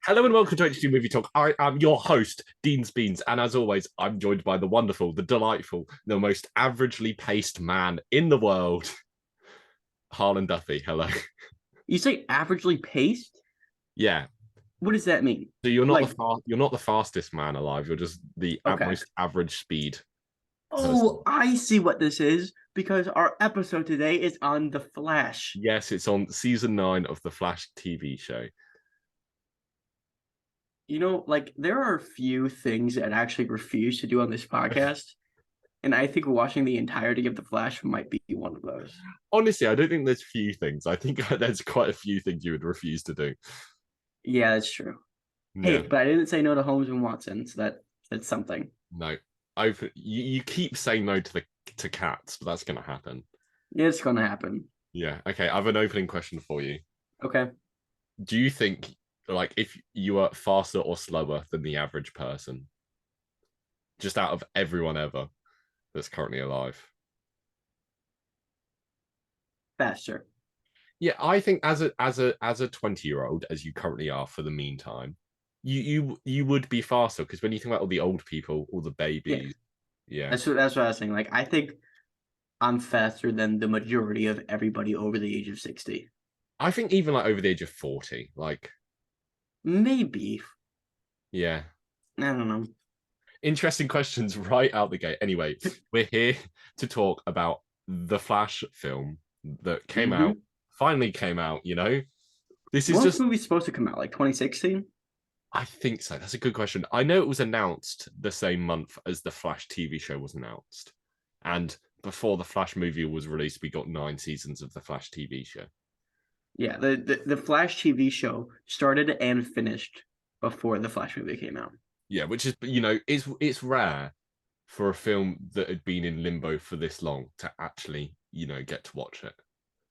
Hello and welcome to HG Movie Talk. I am your host, Dean's Beans, and as always, I'm joined by the wonderful, the delightful, the most averagely paced man in the world, Harlan Duffy. Hello. You say averagely paced? Yeah. What does that mean? So you're not Like, you're not the fastest man alive. You're just the okay. most average speed person. Oh, I see what this is because our episode today is on The Flash. Yes, it's on season 9 of the Flash TV show. There are a few things that I actually refuse to do on this podcast, and I think watching the entirety of The Flash might be one of those. Honestly, I don't think there's few things. I think there's quite a few things you would refuse to do. Yeah, that's true. Yeah. Hey, but I didn't say no to Holmes and Watson, so that's something. No. You keep saying no to cats, but that's gonna happen. Yeah, it's gonna happen. Yeah. Okay. I have an opening question for you. Okay. Do you think, like, if you are faster or slower than the average person, just out of everyone ever that's currently alive? Faster. Yeah, I think as a 20-year-old, as you currently are for the meantime, you would be faster because when you think about all the old people, all the Yeah. babies, yeah, That's what I was saying. Like, I think I'm faster than the majority of everybody over the age of 60. I think even like over the age of 40, like, Maybe. yeah. I don't know. Interesting questions right out the gate. Anyway, we're here to talk about the Flash film that Mm-hmm. finally came out, you know? This is When was just, the movie supposed to come out? Like 2016? I think so. That's a good question. I know it was announced the same month as the Flash TV show was announced. And before the Flash movie was released, we got 9 seasons of the Flash TV show. Yeah, the Flash TV show started and finished before the Flash movie came out. Yeah, which is, it's rare for a film that had been in limbo for this long to actually, get to watch it.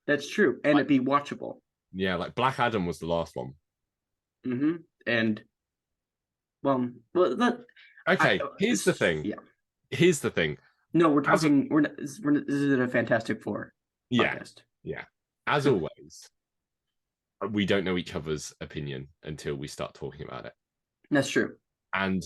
That's true, and Like, it'd be watchable. yeah, like Black Adam was the last one. Mm-hmm. And well, that Okay, here's the thing. yeah. Here's the thing. No, we're As a, talking. This is a Fantastic Four yeah, podcast. yeah. As always, we don't know each other's opinion until we start talking about it. That's true. And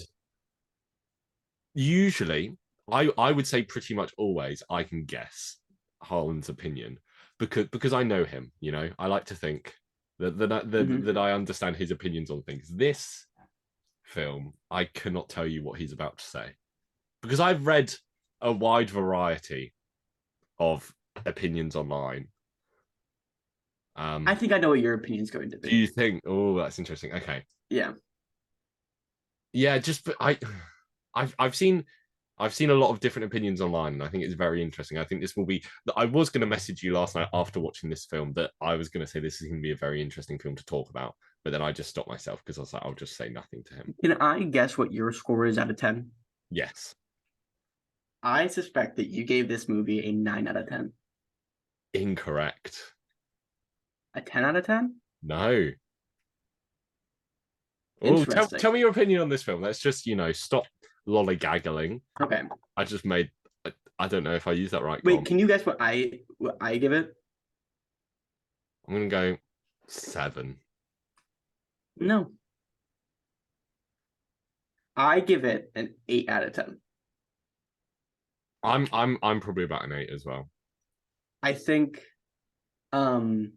usually, I would say pretty much always I can guess Harlan's opinion because I know him. I like to think Mm-hmm. that I understand his opinions on things. This film, I cannot tell you what he's about to say because I've read a wide variety of opinions online. I think I know what your opinion is going to Do be. you think? Oh, that's interesting. Okay, Yeah, yeah. Just I've seen a lot of different opinions online, and I think it's very interesting. I think this will be. I was going to message you last night after watching this film that I was going to say this is going to be a very interesting film to talk about, but then I just stopped myself because I was like, I'll just say nothing to him. can I guess what your score is out of 10? Yes, I suspect that you gave this movie a 9 out of 10. incorrect. A 10 out of 10? No. Oh, Interesting. tell me your opinion on this film. Let's just stop lollygaggling. Okay. I just made. I don't know if I use that right. Wait, can you guess what I give it? I'm gonna go 7. No. I give it an 8 out of 10. I'm probably about an 8 as well. I think um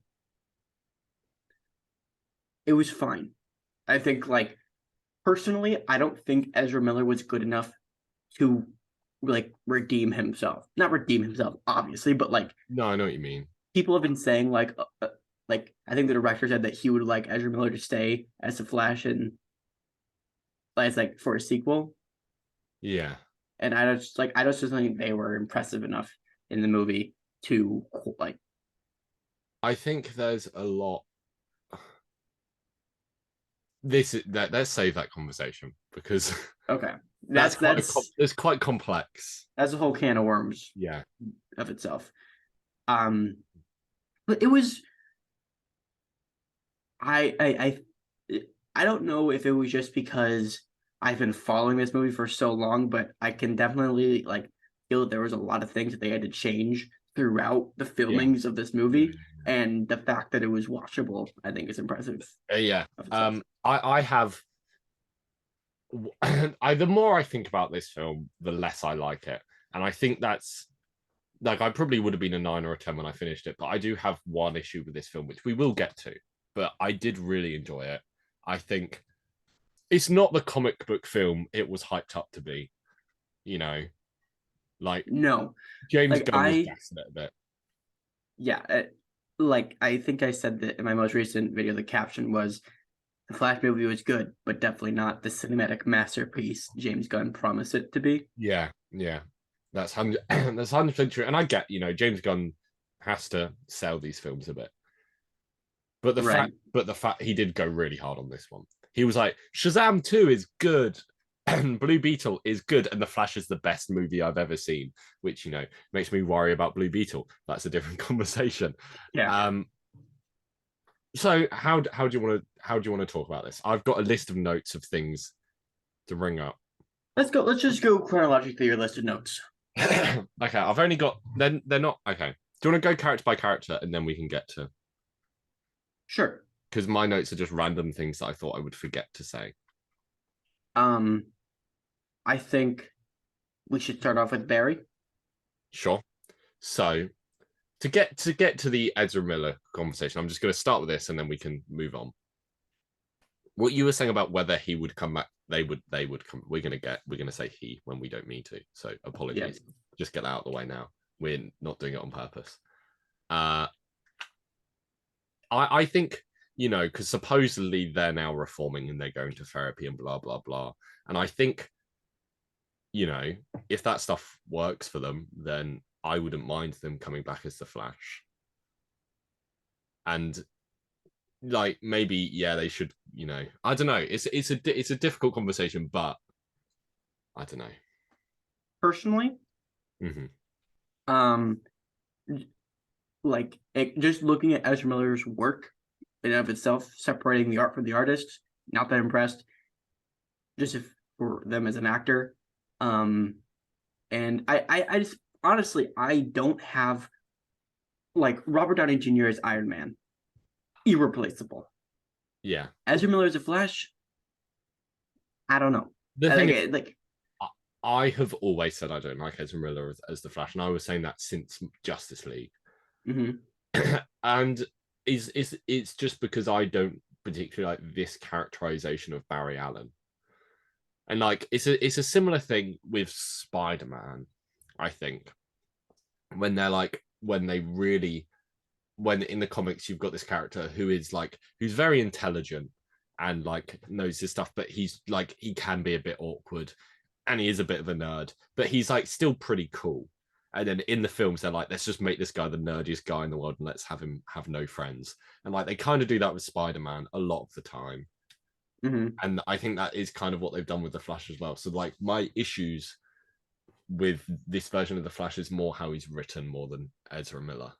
it was fine. I think like personally, I don't think Ezra Miller was good enough to like redeem himself. Not redeem himself, obviously, but like No, I know what you mean. people have been saying like I think the director said that he would like Ezra Miller to stay as the Flash and as like for a sequel. Yeah, And I just don't think they were impressive enough in the movie to like. I think there's a lot. Let's save that conversation because Okay, that's that's it's quite complex. that's a whole can of worms Yeah, of itself. Um, but it was I don't know if it was just because I've been following this movie for so long, but I can definitely like feel that there was a lot of things that they had to change throughout the yeah, filmings of this yeah, movie and the fact that it was watchable, I think, is impressive Yeah. of itself. I have. The more I think about this film, the less I like it, and I think that's like I probably would have been a 9 or a 10 when I finished it, but I do have one issue with this film, which we will get to. But I did really enjoy it. I think it's not the comic book film it was hyped up to be. You know, like No, James like Gunn was gassing it a bit. yeah, like I think I said that in my most recent video. The caption was, "The Flash movie was good, but definitely not the cinematic masterpiece James Gunn promised it to be." Yeah, yeah, that's 100. That's 100% true. And I get, James Gunn has to sell these films a bit, but Right. the fact he did go really hard on this one. He was like, Shazam 2 is good. And Blue Beetle is good, and The Flash is the best movie I've ever seen, which makes me worry about Blue Beetle. That's a different conversation. Yeah. So how do you want to talk about this? I've got a list of notes of things to bring up. Let's go. Let's just go chronologically your list of notes. Okay, I've only got. Then they're not okay. Do you want to go character by character, and then we can get to? Sure. Because my notes are just random things that I thought I would forget to say. I think we should start off with Barry. Sure. So to get to the Ezra Miller conversation, I'm just going to start with this, and then we can move on. What you were saying about whether he would come back, they would come. We're gonna say he when we don't mean to. So apologies. Yeah. Just get that out of the way now. We're not doing it on purpose. I think because supposedly they're now reforming and they're going to therapy and blah blah blah. And I think if that stuff works for them, then I wouldn't mind them coming back as the Flash. And like maybe they should, I don't know. It's a difficult conversation, but I don't know. Personally, like just looking at Ezra Miller's work in and of itself, separating the art from the artist, not that impressed. Just for them as an actor, and I just honestly I don't have like Robert Downey Jr. as Iron Man, irreplaceable. Yeah, Ezra Miller as a Flash, I don't know. The thing is, I have always said I don't like Ezra Miller as the Flash, and I was saying that since Justice League. And it's just because I don't particularly like this characterization of Barry Allen. And like it's a similar thing with Spider-Man, I think. When in the comics you've got this character who's very intelligent and like knows his stuff, but he's like he can be a bit awkward and he is a bit of a nerd, but he's like still pretty cool. And then in the films, they're like, let's just make this guy the nerdiest guy in the world and let's have him have no friends. And like they kind of do that with Spider-Man a lot of the time. And I think that is kind of what they've done with the Flash as well. So like my issues with this version of the Flash is more how he's written more than Ezra Miller.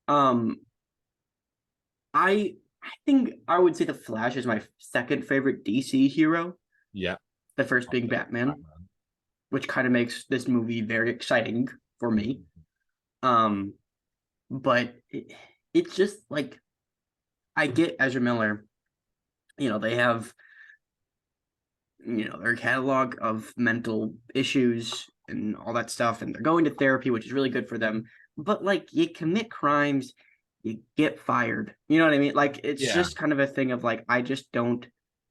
I think I would say the Flash is my second favorite DC hero. Yeah. The first being Batman, which kind of makes this movie very exciting for me. But it's just like I get Ezra Miller. They have, their catalog of mental issues and all that stuff, and they're going to therapy, which is really good for them. But like, you commit crimes, you get fired. You know what I mean? Like, it's just kind of a thing of like, I just don't.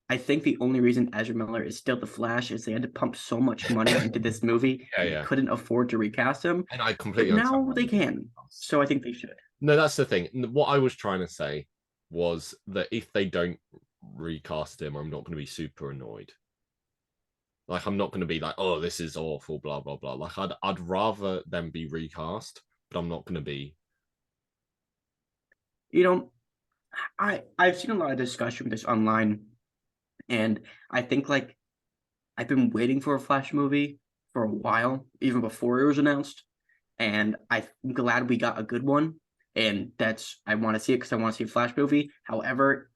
I think the only reason Ezra Miller is still the Flash is they had to pump so much money into this movie, they couldn't afford to recast him. And I completely understand. Now they can, so I think they should. No, that's the thing. What I was trying to say was that if they don't recast him, I'm not going to be super annoyed. Like I'm not going to be like, oh, this is awful, blah blah blah. Like I'd rather them be recast, but I'm not going to be. I've seen a lot of discussion with this online, and I think like I've been waiting for a Flash movie for a while, even before it was announced, and I'm glad we got a good one. And I want to see it because I want to see a Flash movie. However,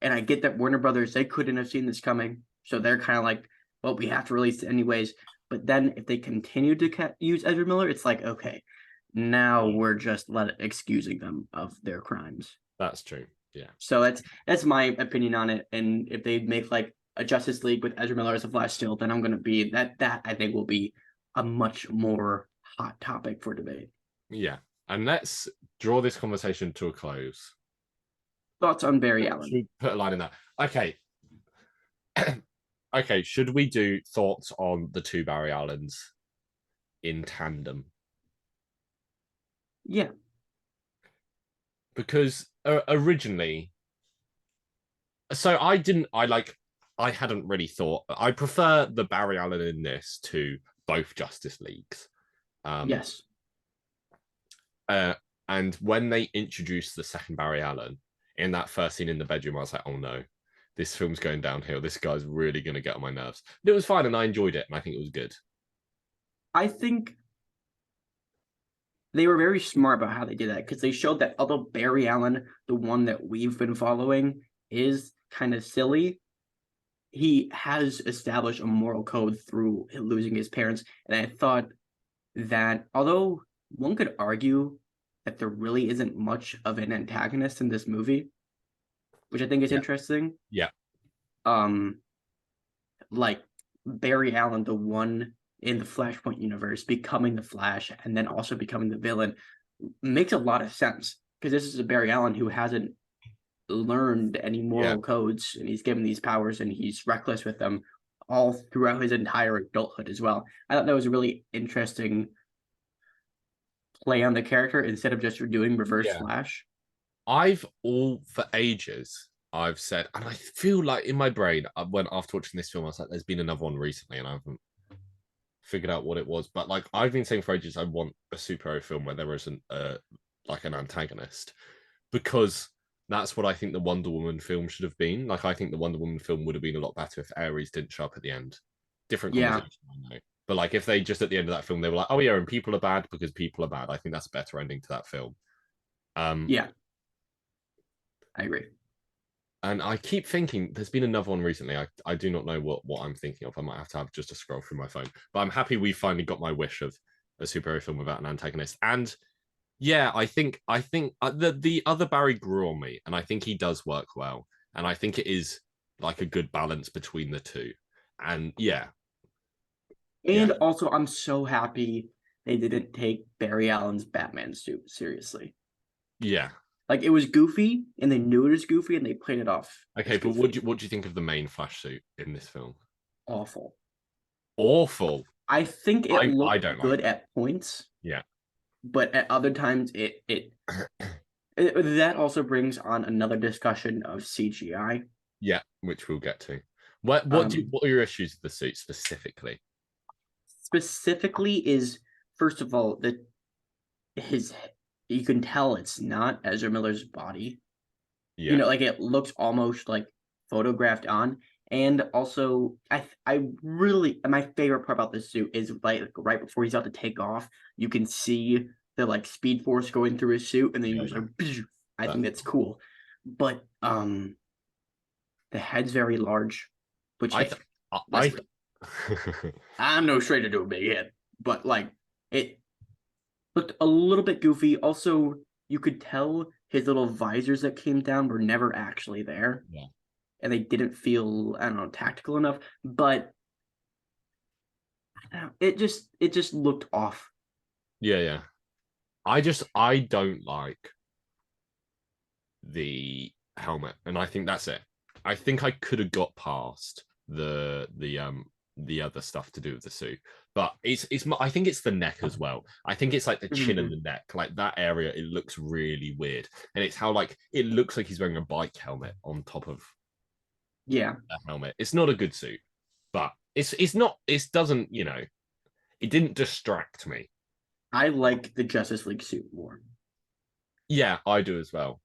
and I get that Warner Brothers, they couldn't have seen this coming. So they're kind of like, well, we have to release it anyways. But then if they continue to use Ezra Miller, it's like, okay, Now we're just excusing them of their crimes. That's true. Yeah. So that's my opinion on it. And if they make like a Justice League with Ezra Miller as a Flash still, then I'm gonna be that I think will be a much more hot topic for debate. Yeah. And let's draw this conversation to a close. Thoughts on Barry Allen? Should we put a line in that? Okay. Okay, should we do thoughts on the two Barry Allens in tandem? Yeah. Because originally, so I hadn't really thought. I prefer the Barry Allen in this to both Justice Leagues. Yes. And when they introduced the second Barry Allen in that first scene in the bedroom, I was like, oh no, this film's going downhill. This guy's really going to get on my nerves. But it was fine, and I enjoyed it, and I think it was good. I think they were very smart about how they did that because they showed that although Barry Allen, the one that we've been following, is kind of silly, he has established a moral code through losing his parents. And I thought that although one could argue that there really isn't much of an antagonist in this movie, which I think is interesting. Yeah. Like Barry Allen, the one in the Flashpoint universe, becoming the Flash and then also becoming the villain makes a lot of sense because this is a Barry Allen who hasn't learned any moral codes and he's given these powers and he's reckless with them all throughout his entire adulthood as well. I thought that was a really interesting play on the character instead of just doing reverse Flash. For ages, I've said, and I feel like in my brain, when after watching this film, I was like, there's been another one recently, and I haven't figured out what it was. But like, I've been saying for ages, I want a superhero film where there isn't like an antagonist, because that's what I think the Wonder Woman film should have been. Like, I think the Wonder Woman film would have been a lot better if Ares didn't show up at the end. Different conversation, I know. But like, if they just at the end of that film, they were like, oh yeah, and people are bad because people are bad. I think that's a better ending to that film. Yeah, I agree. And I keep thinking there's been another one recently. I do not know what I'm thinking of. I might have to have just a scroll through my phone. But I'm happy we finally got my wish of a superhero film without an antagonist. And yeah, I think the other Barry grew on me, and I think he does work well. And I think it is like a good balance between the two. And yeah. And also, I'm so happy they didn't take Barry Allen's Batman suit seriously. Yeah. Like, it was goofy, and they knew it was goofy, and they played it off. Okay, but what do you think of the main Flash suit in this film? Awful. Awful. I think it looked good like at points. Yeah. But at other times, it that also brings on another discussion of CGI. Yeah, which we'll get to. What are your issues with the suit specifically? Specifically, is first of all you can tell it's not Ezra Miller's body. Yeah. You know, like it looks almost like photographed on. And also, I really, my favorite part about this suit is like right before he's about to take off, you can see the like speed force going through his suit, and then like, I think that's cool. But the head's very large, which I'm no stranger to a big head, but like it looked a little bit goofy. Also, you could tell his little visors that came down were never actually there. Yeah. And they didn't feel, I don't know, tactical enough. But it just looked off. Yeah. I don't like the helmet, and I think that's it. I think I could have got past the other stuff to do with the suit, but I think it's the neck as well. I think it's like the chin and the neck, like that area. It looks really weird, and it's how like it looks like he's wearing a bike helmet on top of a helmet. It's not a good suit, but it's not. It doesn't, you know, it didn't distract me. I like the Justice League suit more. Yeah, I do as well.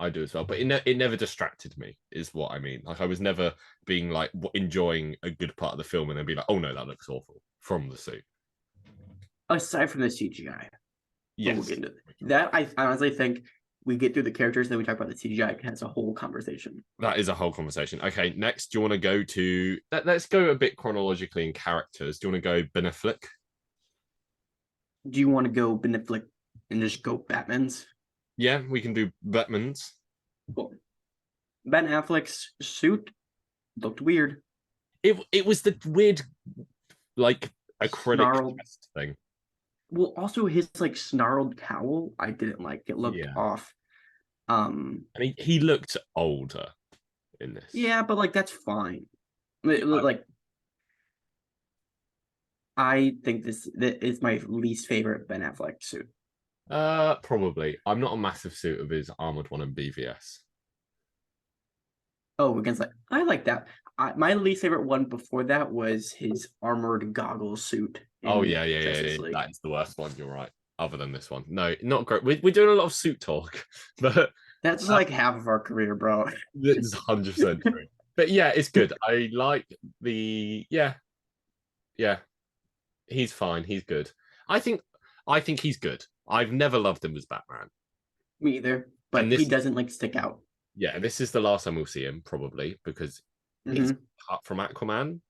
But it never distracted me, is what I mean. Like, I was never being like enjoying a good part of the film and then be like, oh no, that looks awful from the suit. Aside from the CGI. Yes. We'll get into that. I honestly think we get through the characters, then we talk about the CGI. It's a whole conversation. That is a whole conversation. Okay, next, do you want to go to... Let's go a bit chronologically in characters. Do you want to go Ben Affleck? Do you want to go Ben Affleck and just go Batman's? Yeah, we can do Batman's. Cool. Ben Affleck's suit looked weird, It was the weird like acrylic snarled. chest thing. Well, also his like snarled cowl, I didn't like. It looked Yeah. off. And he looked older in this. Yeah, but like that's fine. I, Like I think that is my least favorite Ben Affleck suit. probably. I'm not a massive suit of his Armored One and BVS. Oh, against like I like that. My least favorite one before that was his armored goggle suit Oh in yeah. Justice League. That's the worst one. You're right. Other than this one, no, not great. We're doing a lot of suit talk, but That's like half of our career, bro. it's 100% true. But yeah, it's good. I like the yeah. He's fine. He's good. I think I think he's good. I've never loved him as Batman, Me either, and but he this doesn't like stick out. yeah, this is the last time we'll see him probably because he's Hmm. apart from Aquaman.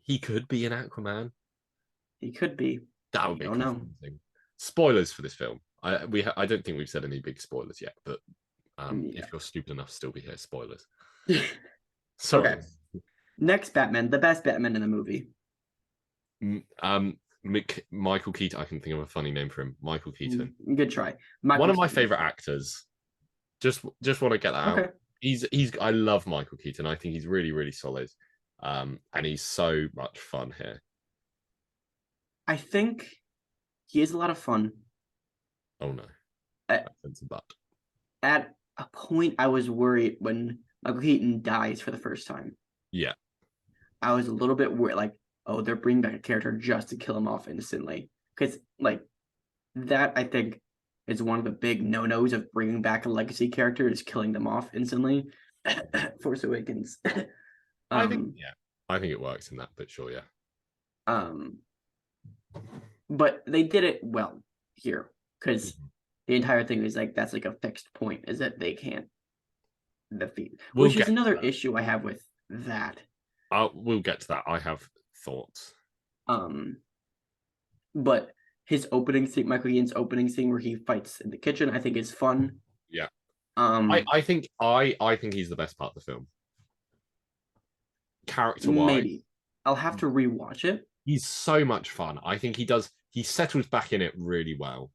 He could be an Aquaman. He could be. That You would be don't know. confusing. Spoilers for this film. I don't think we've said any big spoilers yet, but Yeah. if you're stupid enough to still be here, spoilers. Sorry. Okay. Next Batman, the best Batman in the movie. Michael Keaton. I can think of a funny name for him. Michael Keaton. Good try. One of my Keaton. favorite actors. Just want to get that Okay. out. He's I love Michael Keaton. I think he's really, really solid. And he's so much fun here. I think he is a lot of fun. Oh no. At, That's a butt. at a point, I was worried when Michael Keaton dies for the first time. Yeah. I was a little bit worried, like, oh, they're bringing back a character just to kill him off instantly. Because, like, that I think is one of the big no-nos of bringing back a legacy character is killing them off instantly. Force Awakens. I think it works in that, but sure, yeah. Um, but they did it well here because the entire thing is like that's like a fixed point is that they can't defeat, which is another issue I have with that. We'll get to that. I have thoughts. But his opening scene, Michael Keaton's opening scene where he fights in the kitchen, I think is fun. Yeah. I think he's the best part of the film. Character-wise, maybe I'll have to rewatch it. He's so much fun. I think he settles back in it really well.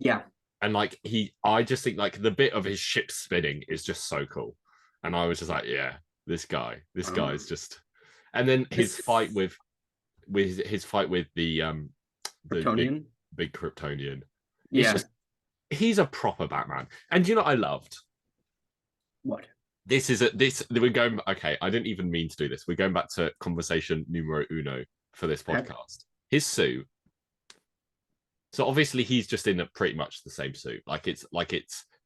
Yeah. And like I just think like the bit of his ship spinning is just so cool. And I was just like, yeah, this guy is just. And then his fight with the Kryptonian. big Kryptonian. Yeah. He's a proper Batman. And you know what I loved? What? We're going okay. I didn't even mean to do this. We're going back to conversation numero uno for this podcast. His suit. So obviously he's just in pretty much the same suit. Like it's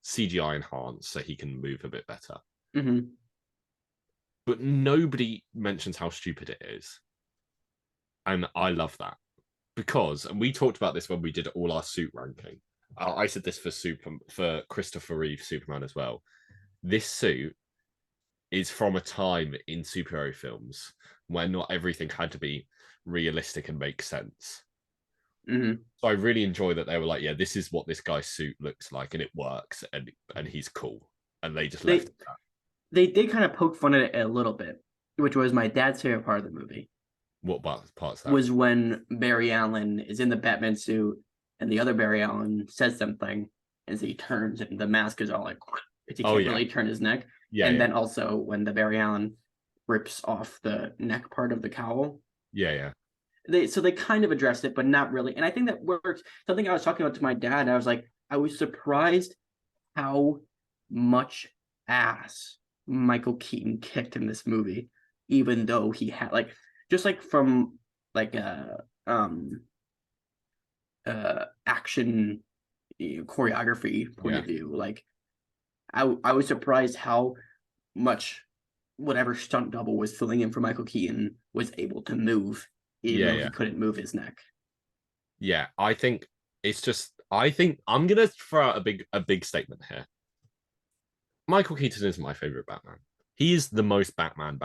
CGI enhanced, so he can move a bit better. Mm-hmm. But nobody mentions how stupid it is, and I love that because, and we talked about this when we did all our suit ranking. I said this for Christopher Reeve Superman as well. This suit is from a time in superhero films where not everything had to be realistic and make sense. Mm-hmm. So I really enjoy that they were like, yeah, this is what this guy's suit looks like, and it works, and he's cool, and they just left that. They did kind of poke fun at it a little bit, which was my dad's favorite part of the movie. What parts that? Was when Barry Allen is in the Batman suit, and the other Barry Allen says something, and so he turns, and the mask is all like, because he can't really turn his neck. Yeah, and then also when the Barry Allen rips off the neck part of the cowl. Yeah. They kind of addressed it, but not really. And I think that works. Something I was talking about to my dad, I was like, I was surprised how much ass Michael Keaton kicked in this movie, even though he had just from action choreography point of view. Like I was surprised how much whatever stunt double was filling in for Michael Keaton was able to move. Even though he couldn't move his neck. Yeah, I think I'm gonna throw out a big statement here. Michael Keaton is my favorite Batman. He is the most Batman.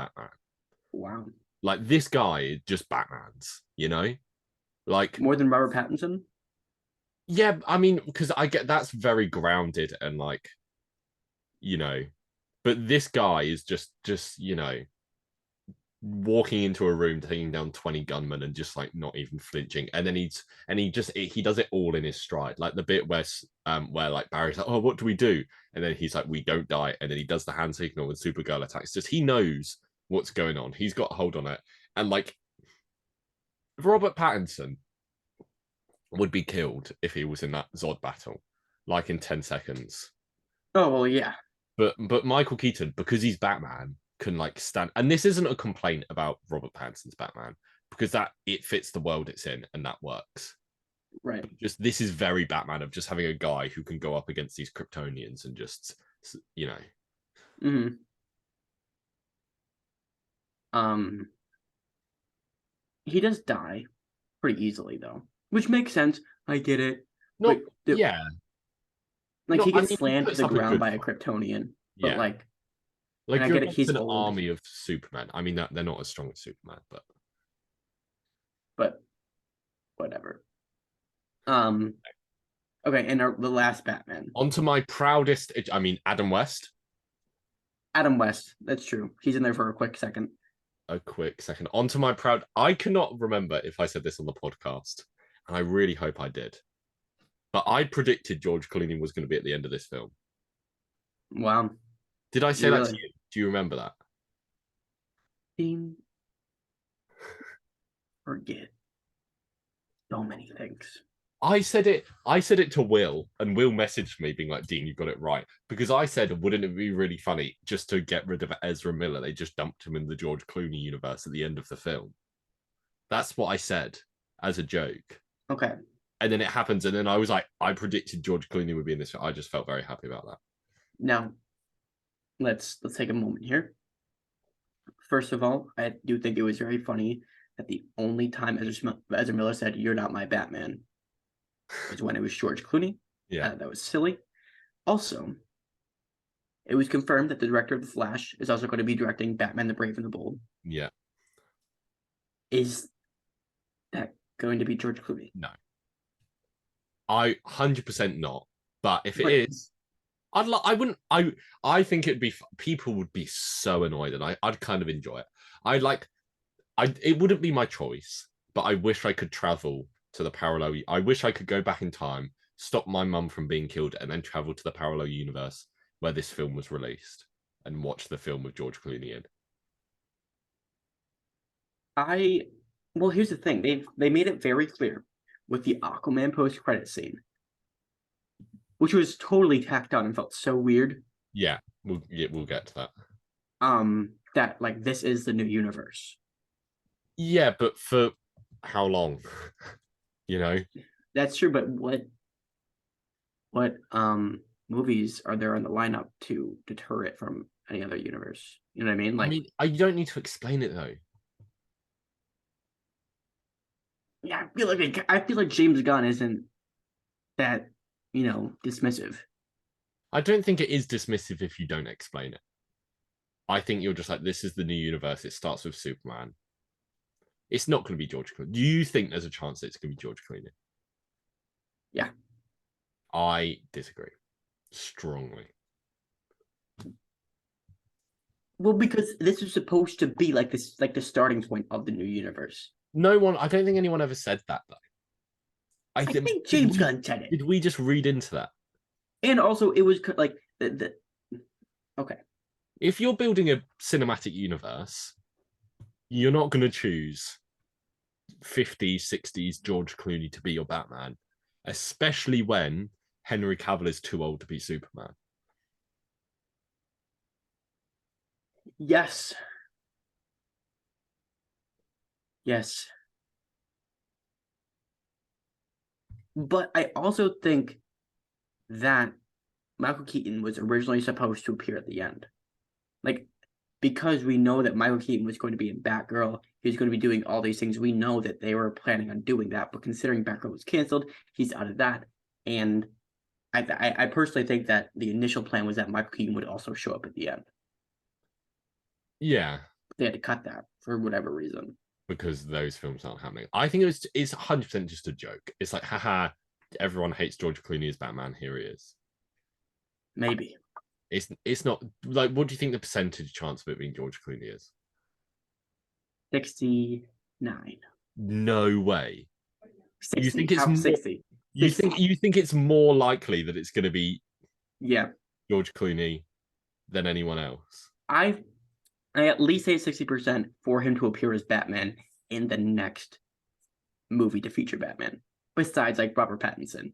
Wow. Like this guy just Batmans, you know? Like, More than Robert Pattinson? yeah, I mean, because I get that's very grounded and like, you know, but this guy is just walking into a room, taking down 20 gunmen and just like not even flinching. And then he does it all in his stride. Like the bit where like Barry's like, oh, what do we do? And then he's like, we don't die. And then he does the hand signal when Supergirl attacks. Just he knows what's going on. He's got a hold on it. And like Robert Pattinson would be killed if he was in that Zod battle, like in 10 seconds. Oh well, yeah. But Michael Keaton, because he's Batman, can like stand. And this isn't a complaint about Robert Pattinson's Batman, because that it fits the world it's in and that works. Right. Just this is very Batman of just having a guy who can go up against these Kryptonians and just Mm-hmm. Um, he does die pretty easily though, which makes sense. I get it. not But yeah. like No, he I gets mean he slammed to puts the up a ground good by a fight. Kryptonian, but Yeah. and Like I you're get it. against He's an old, army of Supermen. I mean that they're not as strong as Superman, but whatever. Um, okay, and the last Batman, onto my proudest. I mean Adam West. Adam West. That's true. He's in there for a quick second. A quick second. Onto my proud. I cannot remember if I said this on the podcast, and I really hope I did. But I predicted George Clooney was going to be at the end of this film. Wow, Did I say you that to really you? Do you remember that? Dean, forget so many things. I said it. I said it to Will, and Will messaged me being like, "Dean, you got it right." Because I said, "Wouldn't it be really funny just to get rid of Ezra Miller? They just dumped him in the George Clooney universe at the end of the film." That's what I said as a joke. Okay, And then it happens, and then I was like, I predicted George Clooney would be in this. I just felt very happy about that. now let's take a moment here. First of all, I do think it was very funny that the only time Ezra Miller said, "You're not my Batman," was when it was George Clooney. Yeah, That was silly. Also, it was confirmed that the director of The Flash is also going to be directing Batman the Brave and the Bold. yeah. Is that going to be George Clooney? No, I 100% not. But if it Right. is, I wouldn't. I think it'd be. People would be so annoyed, and I'd kind of enjoy it. I'd like. It wouldn't be my choice, but I wish I could travel to the parallel. I wish I could go back in time, stop my mum from being killed, and then travel to the parallel universe where this film was released and watch the film with George Clooney in. Well, here's the thing. They made it very clear with the Aquaman post-credit scene, which was totally tacked on and felt so weird. Yeah, we'll get to that. That like this is the new universe. Yeah, but for how long? you know? That's true, but what movies are there on the lineup to deter it from any other universe? You know what I mean? Like, I don't need to explain it though. yeah, I feel like James Gunn isn't that dismissive. I don't think it is dismissive if you don't explain it. I think you're just like, this is the new universe. It starts with Superman. It's not going to be George Clooney. Do you think there's a chance that it's going to be George Clooney? Yeah. I disagree strongly. Well, because this is supposed to be like this, like the starting point of the new universe. I don't think anyone ever said that though. I think James Gunn said it. Did we just read into that? And also, it was like okay. If you're building a cinematic universe, you're not going to choose 50s, 60s George Clooney to be your Batman, especially when Henry Cavill is too old to be Superman. Yes. Yes. But I also think that Michael Keaton was originally supposed to appear at the end. Like, because we know that Michael Keaton was going to be in Batgirl, he's going to be doing all these things. We know that they were planning on doing that, but considering Batgirl was canceled, he's out of that. And I personally think that the initial plan was that Michael Keaton would also show up at the end. Yeah. They had to cut that for whatever reason. because those films aren't happening. I think it's 100% just a joke. It's like, haha, everyone hates George Clooney as Batman. Here he is. Maybe It's not like, what do you think the percentage chance of it being George Clooney is? 69. No way. 60. You think it's How more, 60? you think it's more likely that it's going to be Yeah. George Clooney than anyone else? I at least say 60% for him to appear as Batman in the next movie to feature Batman, besides like Robert Pattinson.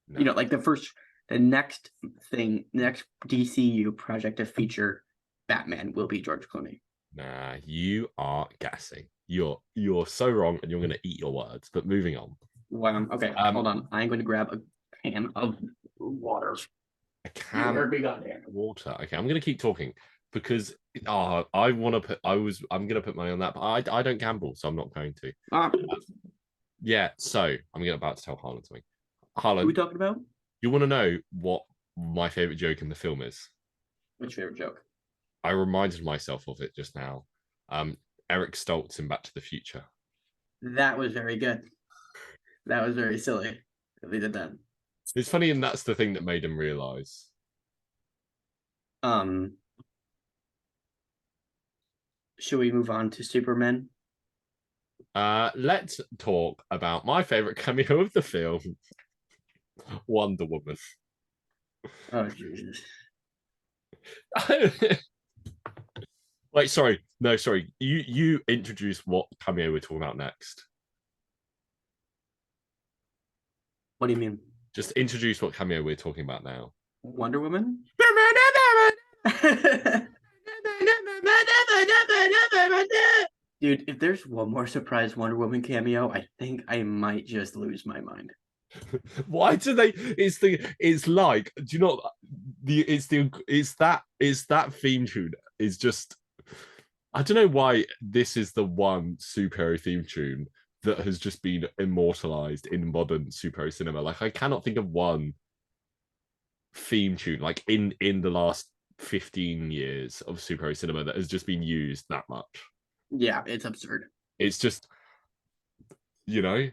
No. You know, like the next DCU project to feature Batman will be George Clooney. Nah, you are gassing. You're so wrong, and you're going to eat your words. But moving on. Wow. Okay, hold on. I'm going to grab a can of water. A can of water. Okay, I'm going to keep talking because I want to put. I'm going to put money on that, but I don't gamble, so I'm not going to. Yeah. So I'm about to tell Harlan something. Harlan, what are we talking about? You want to know what my favorite joke in the film is? Which favorite joke? I reminded myself of it just now. Eric Stoltz in Back to the Future. That was very good. That was very silly that they did that. It's funny, and that's the thing that made him realize. Should we move on to Superman? Let's talk about my favorite cameo of the film, Wonder Woman. Oh Jesus! Wait, sorry. No, sorry. You introduce what cameo we're talking about next. What do you mean? Just introduce what cameo we're talking about now. Wonder Woman? Dude, if there's one more surprise Wonder Woman cameo, I think I might just lose my mind. Why do they? It's like, do you know that theme tune is just, I don't know why this is the one superhero theme tune that has just been immortalized in modern superhero cinema. Like, I cannot think of one theme tune like in the last 15 years of superhero cinema that has just been used that much. Yeah, it's absurd. It's just, and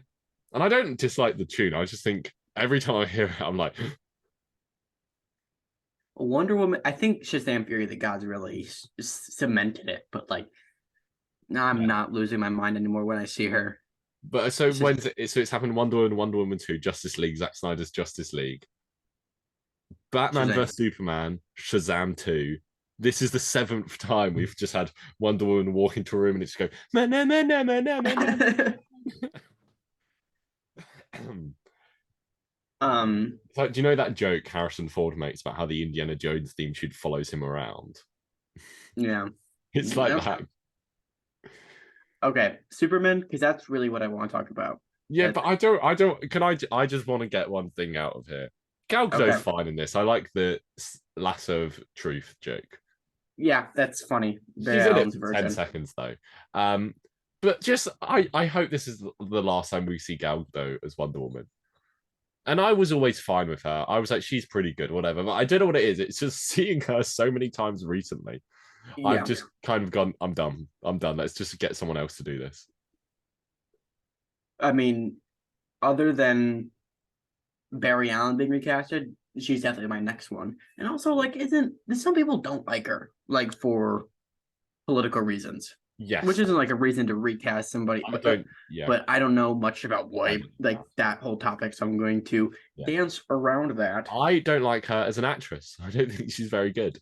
I don't dislike the tune. I just think every time I hear it, I'm like, Wonder Woman. I think Shazam: Fury of the Gods really cemented it, but like, now I'm not losing my mind anymore when I see her. But so when's it? So it's happened. Wonder Woman, Wonder Woman 2, Justice League, Zack Snyder's Justice League, Batman vs Superman, Shazam 2. This is the 7th time we've just had Wonder Woman walk into a room and it's go, man, man, man, man, man, man, man. So, do you know that joke Harrison Ford makes about how the Indiana Jones theme tune follows him around? Yeah, it's like that. Okay, Superman, because that's really what I want to talk about. Yeah, but I don't. Can I just want to get one thing out of here. Gal Gadot's fine in this. I like the lasso of truth joke. Yeah, that's funny. She's in it for 10 seconds though. But just I hope this is the last time we see Gal Gadot as Wonder Woman. And I was always fine with her. I was like, she's pretty good, whatever. But I don't know what it is. It's just seeing her so many times recently. Yeah. I've just kind of gone, I'm done. Let's just get someone else to do this. I mean, other than Barry Allen being recasted, she's definitely my next one. And also, like, some people don't like her, like, for political reasons. Yes. Which isn't like a reason to recast somebody. But I don't know much about why, like, that whole topic, so I'm going to dance around that. I don't like her as an actress. I don't think she's very good.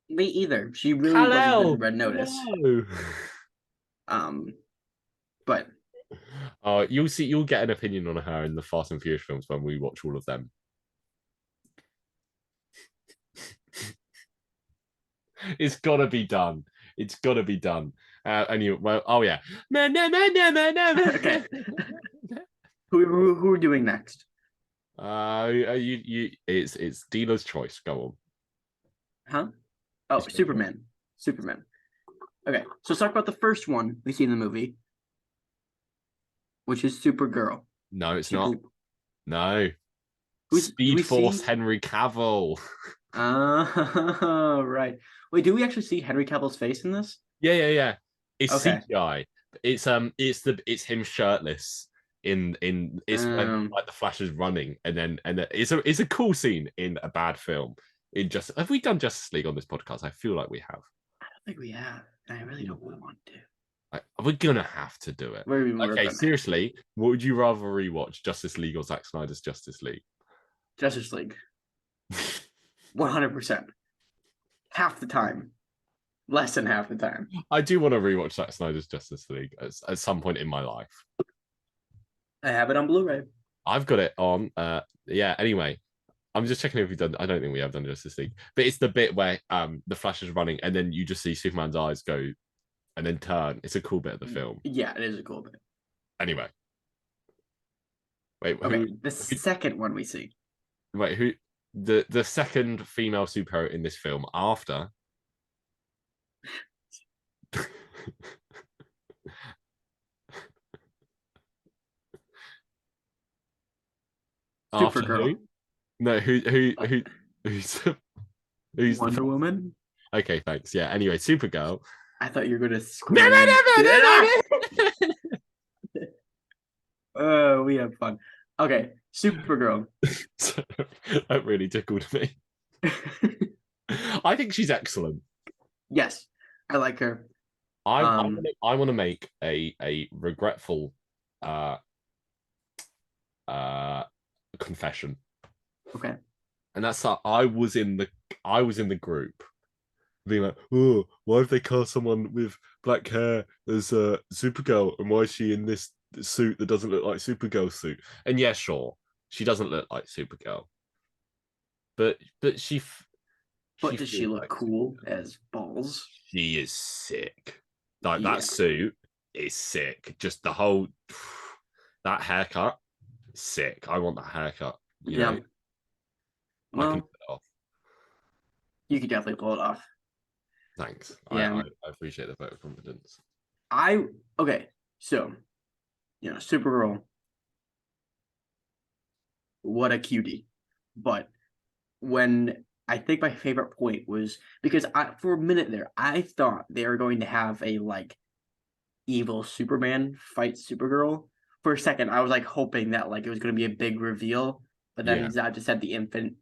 Me either. She really wasn't good in Red Notice. No. But you'll get an opinion on her in the Fast and Furious films when we watch all of them. It's gotta be done. Anyway, well, oh yeah. Okay. Who are we doing next? It's dealer's choice. Go on. Huh? Oh, Superman. Okay, so let's talk about the first one we see in the movie, which is Supergirl. No, it's not. No. Speed Force Henry Cavill. Oh, right. Wait, do we actually see Henry Cavill's face in this? Yeah. It's CGI. it's him shirtless in it's when Um, like the Flash is running, and then it's a cool scene in a bad film. In just have we done Justice League on this podcast? I feel like we have. I don't think we have. And I really don't want to. We're gonna have to do it. We're Okay, gonna have to. seriously, what would you rather rewatch, Justice League or Zack Snyder's Justice League? Justice League, 100%. Half the time, less than half the time. I do want to rewatch Zack Snyder's Justice League at some point in my life. I have it on Blu-ray. I've got it on. Yeah. Anyway, I'm just checking if we've done. I don't think we have done Justice League, but it's the bit where the Flash is running, and then you just see Superman's eyes go, and then turn. It's a cool bit of the film. Yeah, it is a cool bit. Anyway, wait. Okay, the second one we see. Wait, who? The second female superhero in this film after. After Supergirl. who? No, who's Wonder Woman. Okay, thanks. Yeah. Anyway, Supergirl. I thought you were gonna scream. No. We have fun. Okay, Supergirl. That really tickled me. I think she's excellent. Yes, I like her. I want to make a regretful confession. Okay. And that's that I was in the group being like, oh, why have they cast someone with black hair as Supergirl, and why is she in this suit that doesn't look like Supergirl's suit? And yeah, sure, she doesn't look like Supergirl, but she does she look cool as balls? She is sick. Like that suit is sick. Just the whole that haircut, sick. I want that haircut. You know? Well, I can pull it off. You could definitely pull it off. Thanks. Yeah. I appreciate the vote of confidence. Okay, so Supergirl. What a cutie. But when I think my favorite point was because for a minute there, I thought they were going to have a like evil Superman fight Supergirl. For a second, I was like hoping that like it was going to be a big reveal, but then Zod just said the infant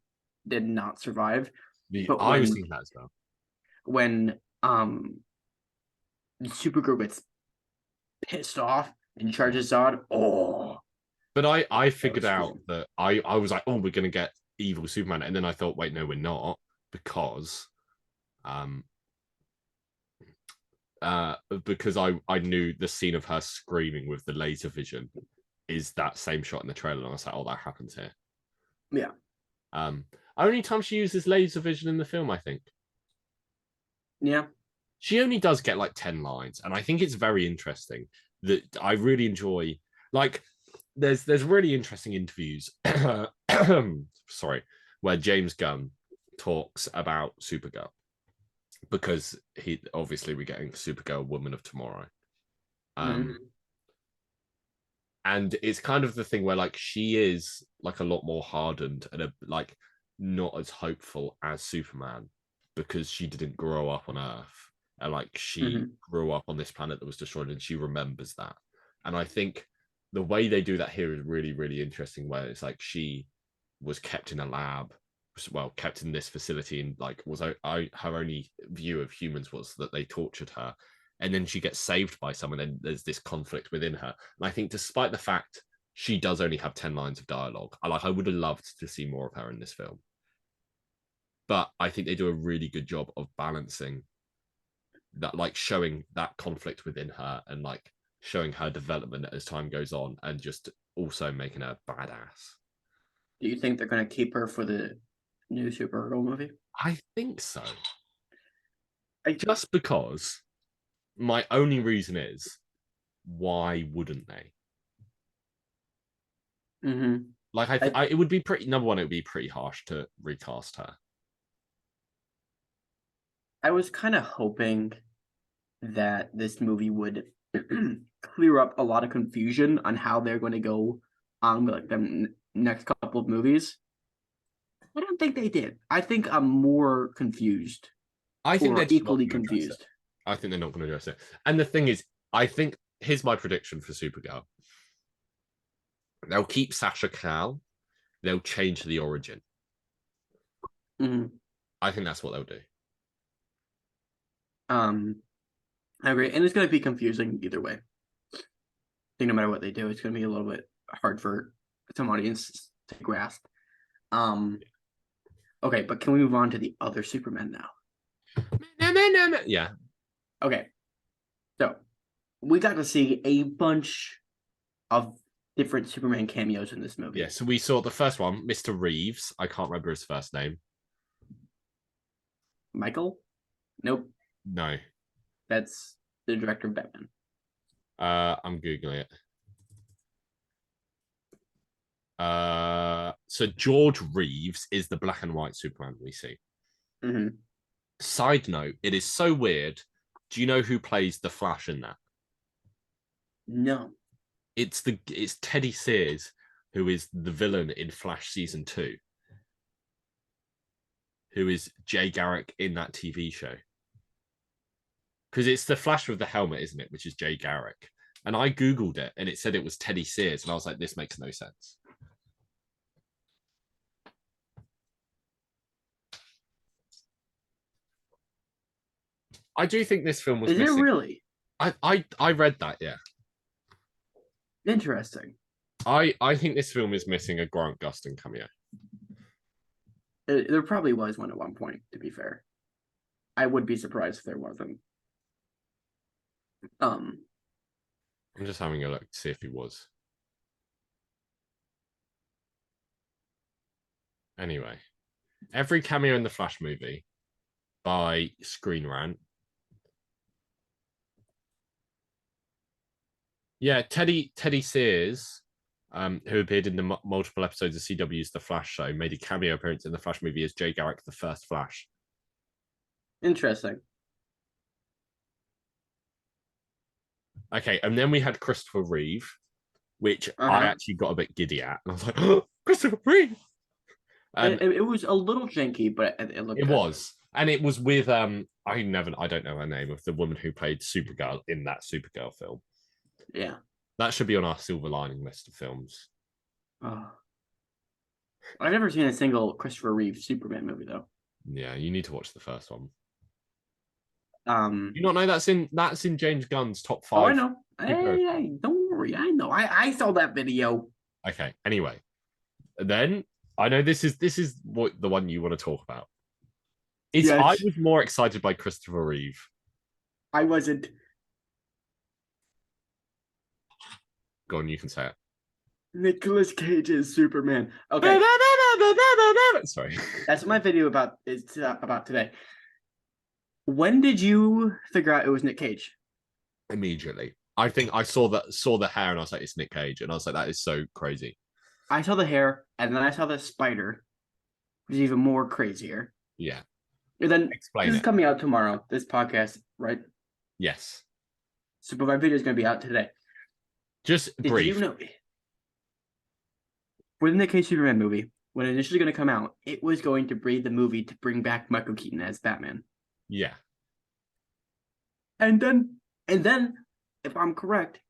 did not survive. I was thinking that as well. When Supergirl gets pissed off and charges Zod, But I figured out that I was like, oh, we're gonna get evil Superman, and then I thought, wait, no, we're not, because I knew the scene of her screaming with the laser vision is that same shot in the trailer, and I was like, oh, that happens here. Yeah. Only time she uses laser vision in the film, I think. Yeah. She only does get like 10 lines, and I think it's very interesting that I really enjoy. Like, there's really interesting interviews, sorry, where James Gunn talks about Supergirl, because we're getting Supergirl, Woman of Tomorrow. And it's kind of the thing where like she is like a lot more hardened and like not as hopeful as Superman, because she didn't grow up on Earth, and like she grew up on this planet that was destroyed, and she remembers that. And I think the way they do that here is really, really interesting, where it's like she was kept in a lab, kept in this facility, and like was her only view of humans was that they tortured her, and then she gets saved by someone, and there's this conflict within her. And I think despite the fact she does only have 10 lines of dialogue, I would have loved to see more of her in this film. But I think they do a really good job of balancing that, like showing that conflict within her, and like showing her development as time goes on, and just also making her badass. Do you think they're going to keep her for the new Supergirl movie? I think so. Just because my only reason is, why wouldn't they? Like, it would be pretty, number one, it would be pretty harsh to recast her. I was kind of hoping that this movie would clear up a lot of confusion on how they're going to go on like the next couple of movies. I don't think they did. I think I'm more confused. I think they're equally confused. I think they're not going to address it. And the thing is, I think here's my prediction for Supergirl. They'll keep Sasha Cal. They'll change the origin. Mhm. I think that's what they'll do. I agree, and it's going to be confusing either way. I think no matter what they do, it's going to be a little bit hard for some audience to grasp. Okay, but can we move on to the other Superman now? Yeah. Okay, so we got to see a bunch of different Superman cameos in this movie. Yeah, so we saw the first one, Mr. Reeves. I can't remember his first name. Michael? Nope. No. That's the director of Batman. I'm Googling it. So George Reeves is the black and white Superman we see. Mm-hmm. Side note, it is so weird. Do you know who plays the Flash in that? No. It's Teddy Sears, who is the villain in Flash season 2, who is Jay Garrick in that TV show. Because it's the Flash with the helmet, isn't it? Which is Jay Garrick. And I Googled it and it said it was Teddy Sears. And I was like, this makes no sense. I do think this film was missing. Is it really? I read that, yeah. Interesting. I think this film is missing a Grant Gustin cameo. There probably was one at one point, to be fair. I would be surprised if there wasn't. I'm just having a look to see if he was. Anyway, every cameo in the Flash movie by Screen Rant. Yeah, Teddy Sears, who appeared in the multiple episodes of CW's The Flash show, made a cameo appearance in the Flash movie as Jay Garrick, the first Flash. Interesting. Okay, and then we had Christopher Reeve, which I actually got a bit giddy at. And I was like, oh, Christopher Reeve! It was a little janky, but it looked good. Was. And it was with I don't know her name, of the woman who played Supergirl in that Supergirl film. Yeah. That should be on our silver lining list of films. Oh. I've never seen a single Christopher Reeve Superman movie though. Yeah, you need to watch the first one. You not know that's in James Gunn's top 5. Oh, I know. Hey, don't worry. I know. I saw that video. Okay. Anyway, then I know this is what the one you want to talk about. Yes. I was more excited by Christopher Reeve. I wasn't. Go on, you can say it. Nicolas Cage's Superman. Okay. Sorry. That's what my video is about today. When did you figure out it was Nick Cage? Immediately. I think I saw the hair and I was like, it's Nick Cage. And I was like, that is so crazy. I saw the hair and then I saw the spider, which is even more crazier. Yeah. And then Explain this it. is coming out tomorrow, this podcast, right? Yes. So, but my video is going to be out today. Just brief. Did you know, for the Nick Cage Superman movie, when it initially going to come out, it was going to be the movie to bring back Michael Keaton as Batman. Yeah. And then, if I'm correct,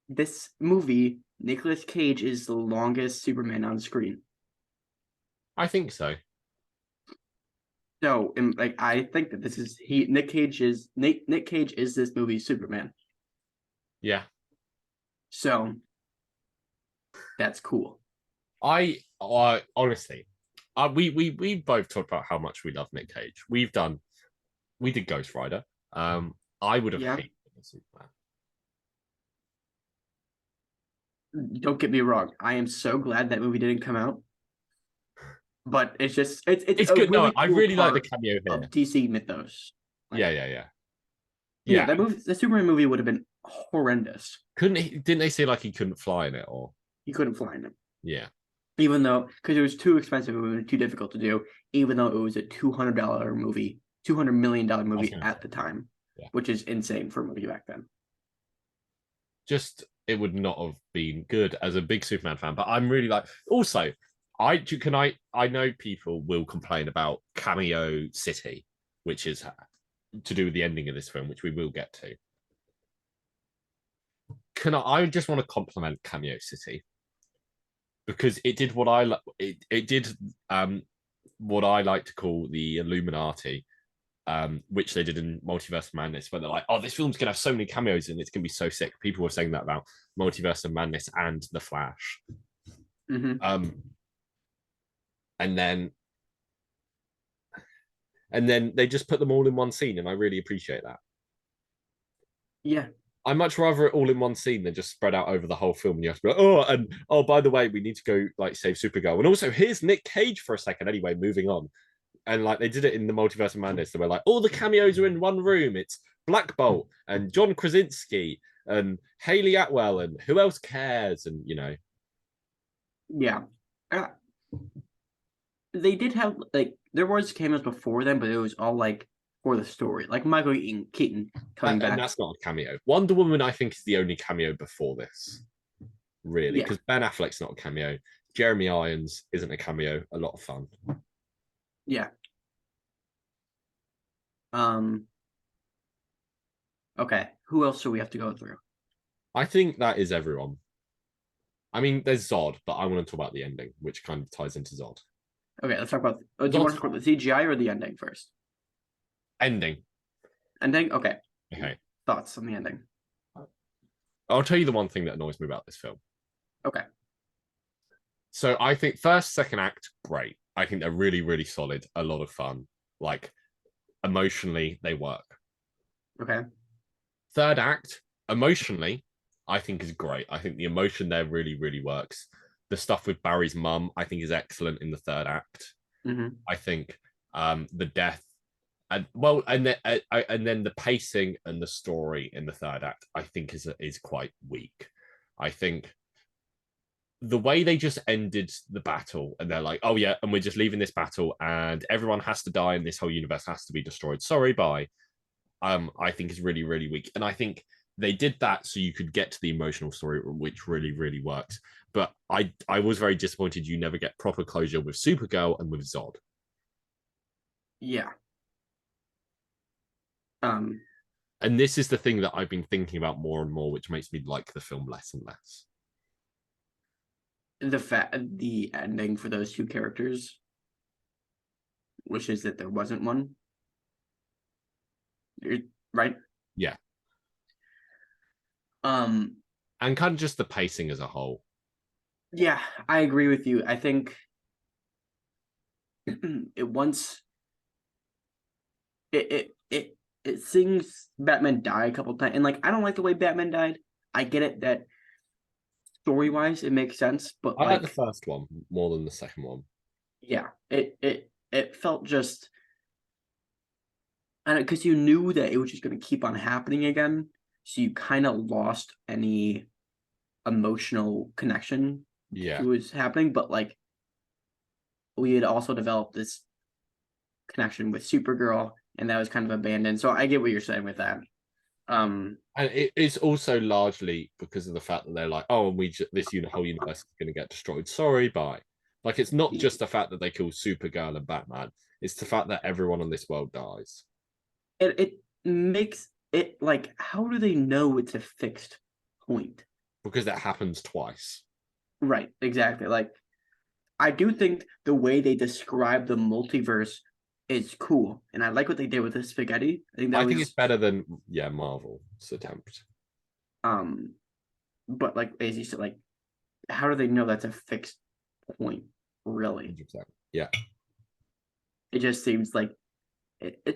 this movie, Nicolas Cage is the longest Superman on screen. I think so. So, I think that this is Nick Cage is this movie's Superman. Yeah. So, that's cool. I honestly, we both talked about how much we love Nick Cage. We did Ghost Rider. I would have hated Superman. Don't get me wrong. I am so glad that movie didn't come out. But it's just it's good. Really no, I really like the cameo here. Of DC mythos. Yeah. That movie, the Superman movie would have been horrendous. Didn't they say like he couldn't fly in it, or he couldn't fly in it? Yeah. Even though, because it was too expensive and too difficult to do, even though it was a $200 movie, $200 million movie at the time, which is insane for a movie back then. Just, it would not have been good as a big Superman fan, but I'm really like, also, I know people will complain about Cameo City, which is to do with the ending of this film, which we will get to. I just want to compliment Cameo City because it did what it did what I like to call the Illuminati, which they did in Multiverse of Madness, where they're like, oh, this film's gonna have so many cameos and it's gonna be so sick. People were saying that about Multiverse of Madness and The Flash. Mm-hmm. And then they just put them all in one scene, and I really appreciate that. Yeah. I much rather it all in one scene than just spread out over the whole film. And you have to be like, oh, and oh, by the way, we need to go like save Supergirl, and also here's Nick Cage for a second. Anyway, moving on. And like they did it in the Multiverse of Madness. They were like, all the cameos are in one room. It's Black Bolt and John Krasinski and Haley Atwell and who else cares? And you know, Yeah. They did have like there was cameos before them, but it was all like for the story. Like Michael Keaton coming back. And that's not a cameo. Wonder Woman, I think, is the only cameo before this, really, because Ben Affleck's not a cameo. Jeremy Irons isn't a cameo. A lot of fun. Yeah. Okay. Who else do we have to go through? I think that is everyone. I mean, there's Zod, but I want to talk about the ending, which kind of ties into Zod. Okay, let's talk about. Do you want to talk about the CGI or the ending first? Ending. Ending. Okay. Okay. Thoughts on the ending? I'll tell you the one thing that annoys me about this film. Okay. So I think first, second act, great. I think they're really, really solid. A lot of fun. Like emotionally, they work. Okay. Third act, emotionally, I think is great. I think the emotion there really, really works. The stuff with Barry's mum, I think, is excellent in the third act. Mm-hmm. I think the death, and then the pacing and the story in the third act, I think is quite weak. I think the way they just ended the battle, and they're like, oh yeah, and we're just leaving this battle, and everyone has to die, and this whole universe has to be destroyed. Sorry, bye. I think is really, really weak, and I think they did that so you could get to the emotional story, which really, really works. But I was very disappointed you never get proper closure with Supergirl and with Zod. Yeah. And this is the thing that I've been thinking about more and more, which makes me like the film less and less. The ending for those two characters, which is that there wasn't one. Right? Yeah. And kind of just the pacing as a whole. Yeah, I agree with you. I think it seems Batman die a couple times, and like I don't like the way Batman died. I get it that story-wise it makes sense, but I like the first one more than the second one. Yeah, it felt just, and because you knew that it was just going to keep on happening again, so you kind of lost any emotional connection to what was happening. But like, we had also developed this connection with Supergirl, and that was kind of abandoned. So I get what you're saying with that. And it's also largely because of the fact that they're like, oh, this whole universe is going to get destroyed. Sorry, bye. Like, it's not just the fact that they kill Supergirl and Batman. It's the fact that everyone on this world dies. It makes it like, how do they know it's a fixed point? Because that happens twice. Right, exactly. Like, I do think the way they describe the multiverse is cool, and I like what they did with the spaghetti. I think it's better than Marvel's attempt. But like as you said, like, how do they know that's a fixed point? Really? 100%. Yeah. It just seems like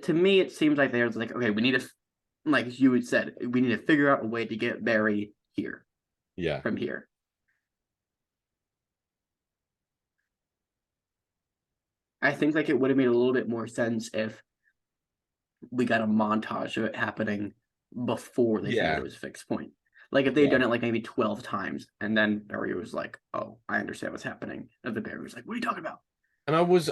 to me. It seems like they're like, okay, we need to, like you had said, we need to figure out a way to get Barry here. Yeah. From here. I think like it would have made a little bit more sense if we got a montage of it happening before they figured it was a fixed point. Like if they'd done it like maybe 12 times, and then Barry was like, "Oh, I understand what's happening," and the Barry was like, "What are you talking about?" And it was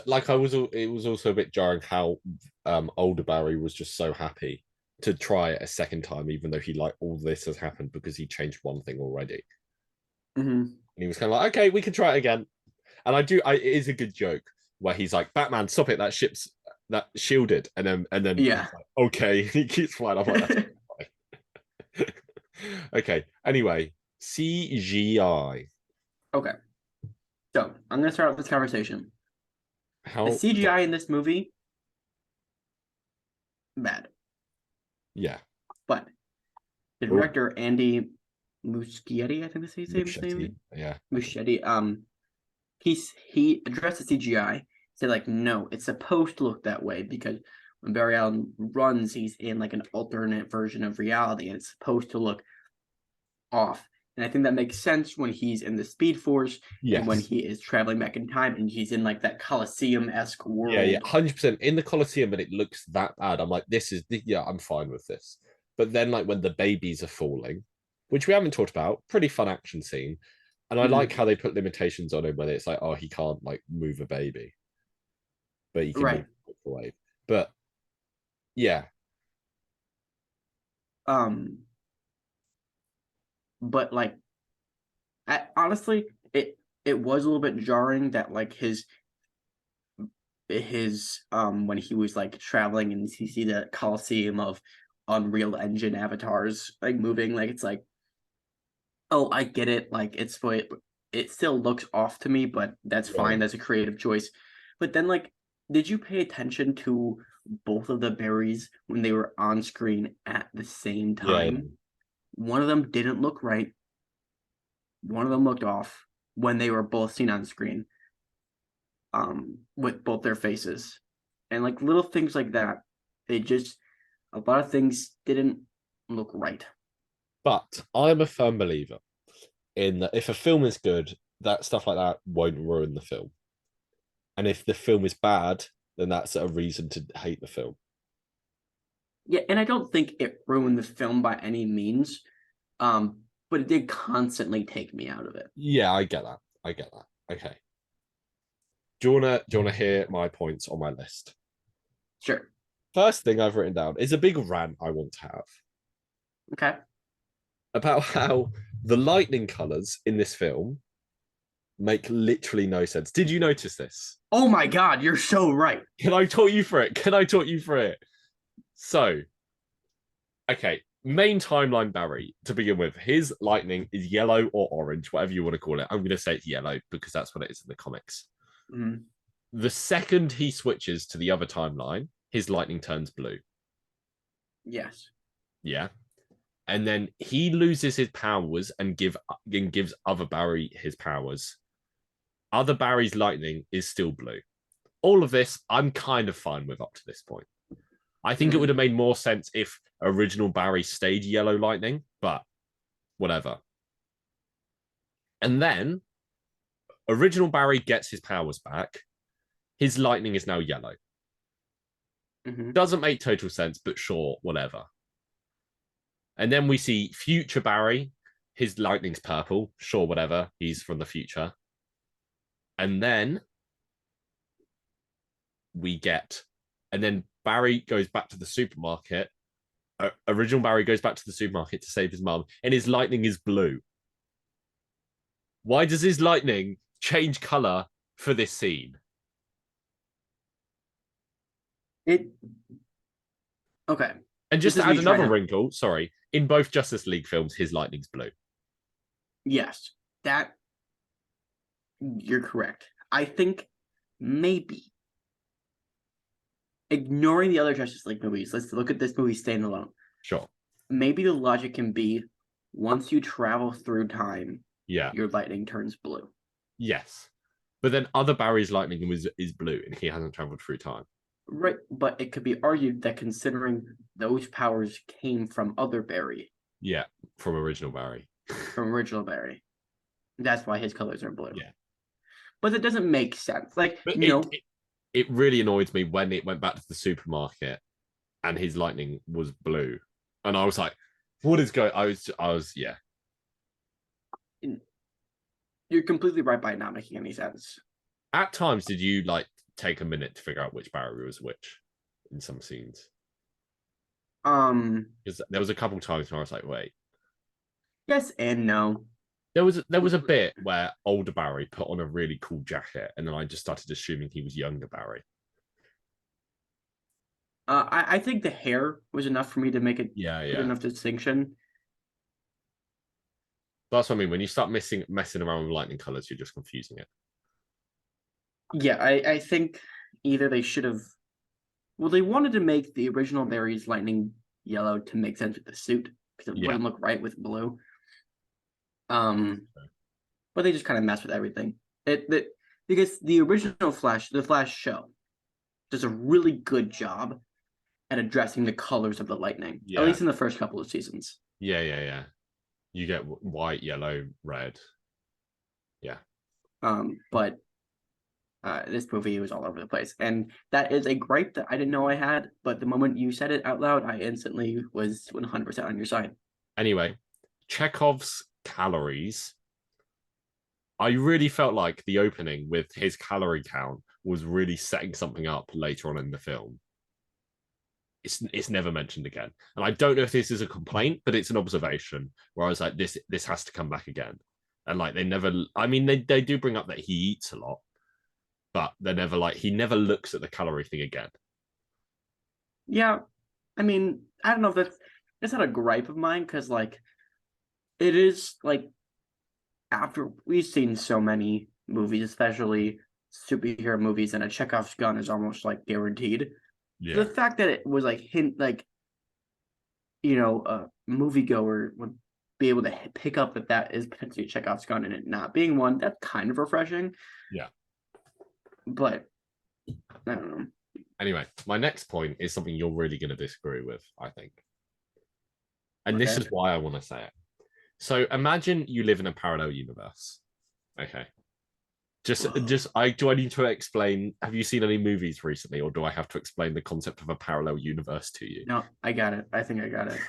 also a bit jarring how older Barry was just so happy to try it a second time, even though he like all this has happened because he changed one thing already. Mm-hmm. And he was kind of like, okay, we can try it again. And it is a good joke where he's like, Batman, stop it, that ship's that shielded, and then yeah, like, okay, he keeps flying. I'm like, that's Okay. Anyway, CGI. Okay, so I'm gonna start off this conversation. The How? CGI in this movie, bad, Yeah. but the Oh, director Andy Muschietti, I think that's his Muschietti. name, Yeah. Muschietti. He addressed the CGI, said like, no, it's supposed to look that way because when Barry Allen runs, he's in like an alternate version of reality, and it's supposed to look off. And I think that makes sense when he's in the Speed Force and when Yes. he is traveling back in time and he's in like that Coliseum-esque Yeah, yeah, world. 100% in the Colosseum, and it looks that bad. I'm like, yeah, I'm fine with this. But then, like, when the babies are falling, which we haven't talked about, pretty fun action scene. And I like Mhm. how they put limitations on him, where it's like, oh, he can't like move a baby, but he can move Right. a wave. But yeah, Um, but like honestly, it was a little bit jarring that like his when he was like traveling and you see the Coliseum of Unreal Engine avatars like moving, like it's like, oh, I get it, like it still looks off to me, but that's yeah, fine, that's a creative choice. But then like, did you pay attention to both of the berries when they were on screen at the same yeah, time? One of them didn't look right, one of them looked off when they were both seen on screen, with both their faces, and like little things like that, they just, a lot of things didn't look right. but I'm a firm believer in that if a film is good, that stuff like that won't ruin the film. And if the film is bad, then that's a reason to hate the film. Yeah, and I don't think it ruined the film by any means, um, but it did constantly take me out of it. Yeah, I get that. I get that. Okay. Do you wanna hear my points on my list? Sure. First thing I've written down is a big rant I want to have Okay. about how the lightning colors in this film make literally no sense. Did you notice this? Oh my God, you're so right. Can I talk you through it? Can I talk you through it? So, okay, main timeline Barry to begin with. His lightning is yellow or orange, whatever you want to call it. I'm going to say it's yellow because that's what it is in the comics. Mhm. The second he switches to the other timeline, his lightning turns blue. Yes. Yeah. And then he loses his powers and gives other Barry his powers. Other Barry's lightning is still blue. All of this I'm kind of fine with up to this point. I think it would Mhm. have made more sense if original Barry stayed yellow lightning, but whatever. And then original Barry gets his powers back. His lightning is now yellow. Mhm. Doesn't make total sense, but sure, whatever. And then we see future Barry. His lightning's purple. Sure, whatever. He's from the future. And then we get, and then Barry goes back to the supermarket. Original Barry goes back to the supermarket to save his mum, and his lightning is blue. Why does his lightning change color for this scene? It okay. And just This to is add me trying another to, wrinkle, sorry, in both Justice League films, his lightning's blue. yes, that, you're correct. I think maybe ignoring the other Justice League movies, let's look at this movie standalone. Sure. Maybe the logic can be, once you travel through time, Yeah. your lightning turns blue. Yes. But then other Barry's lightning is blue and he hasn't traveled through time. Right, but it could be argued that considering those powers came from other Barry, Yeah. From original Barry. from original Barry, that's why his colors are blue. Yeah. But that doesn't make sense. Like, But you know, it really annoyed me when it went back to the supermarket and his lightning was blue. And I was like, what is going yeah. you're completely right by not making any sense. At times did you like take a minute to figure out which Barry was which in some scenes? Um, Because there was a couple times where I was like, wait. yes and no. There was a bit where older Barry put on a really cool jacket, and then I just started assuming he was younger Barry. I think the hair was enough for me to make a Yeah, good yeah. enough distinction. That's what I mean. When you start messing around with lightning colors, you're just confusing it. Yeah, I think either they should have. Well, they wanted to make the original Barry's lightning yellow to make sense with the suit because it Yeah. wouldn't look right with blue. But they just kind of messed with everything. Because the original Flash, the Flash show, does a really good job at addressing the colors of the lightning, at Yeah. least in the first couple of seasons. Yeah. You get white, yellow, red. Yeah. But this movie was all over the place, and that is a gripe that I didn't know I had. But the moment you said it out loud, I instantly was 100% on your side. Anyway, Chekhov's calories. I really felt like the opening with his calorie count was really setting something up later on in the film. It's never mentioned again, and I don't know if this is a complaint, but it's an observation where I was like, this has to come back again, and like they never. I mean, they do bring up that he eats a lot, but they're never like he never looks at the calorie thing again. Yeah, I mean, I don't know if that's not a gripe of mine because like it is like after we've seen so many movies, especially superhero movies, and a Chekhov's gun is almost like guaranteed. Yeah. The fact that it was like hint like a moviegoer would be able to pick up that is potentially Chekhov's gun and it not being one, that's kind of refreshing. Yeah. But I don't know. Anyway, my next point is something you're really going to disagree with, I think. And this is why I want to say it. So imagine you live in a parallel universe. Okay. Do I need to explain? Have you seen any movies recently, or do I have to explain the concept of a parallel universe to you? No, I got it. I think I got it.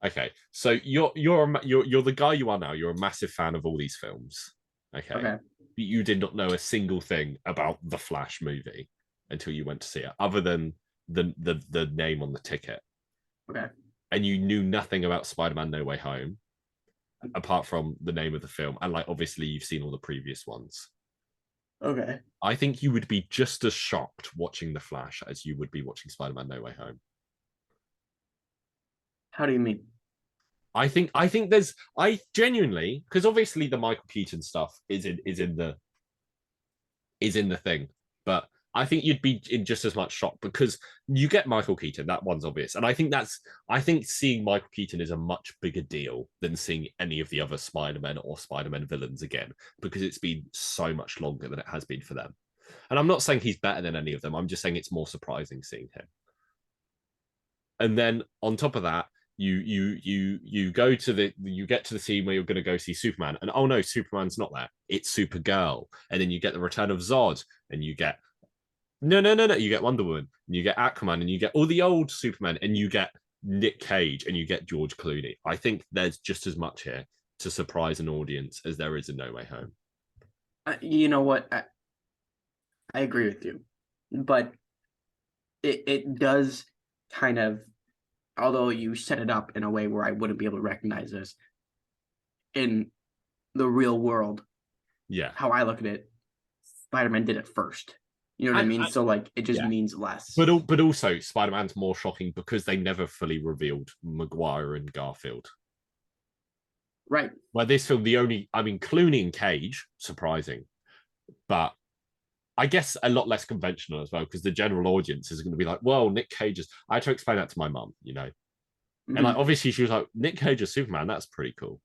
Okay, so you're the guy you are now. You're a massive fan of all these films. Okay. You did not know a single thing about the Flash movie until you went to see it, other than the name on the ticket. Okay. And you knew nothing about Spider-Man No Way Home, apart from the name of the film, and like obviously you've seen all the previous ones. Okay. I think you would be just as shocked watching The Flash as you would be watching Spider-Man No Way Home. How do you mean? I think I genuinely, because obviously the Michael Keaton stuff is in the thing, but I think you'd be in just as much shock because you get Michael Keaton. That one's obvious, and I think seeing Michael Keaton is a much bigger deal than seeing any of the other Spider-Man or Spider-Man villains again, because it's been so much longer than it has been for them. And I'm not saying he's better than any of them. I'm just saying it's more surprising seeing him. And then on top of that, you get to the scene where you're going to go see Superman, and oh no, Superman's not there. It's Supergirl, and then you get the return of Zod, and you get no. You get Wonder Woman, and you get Aquaman, and you get all the old Superman, and you get Nick Cage, and you get George Clooney. I think there's just as much here to surprise an audience as there is in No Way Home. You know what? I agree with you, but it does kind of, although you set it up in a way where I wouldn't be able to recognize this in the real world. Yeah, how I look at it, Spider-Man did it first. You know what I mean? So like it just means less. But also Spider-Man's more shocking because they never fully revealed Maguire and Garfield. Right. Well, this film, Clooney and Cage, surprising, but I guess a lot less conventional as well, because the general audience is going to be like, well, Nick Cage is. I had to explain that to my mum, and like obviously she was like, Nick Cage is Superman, that's pretty cool.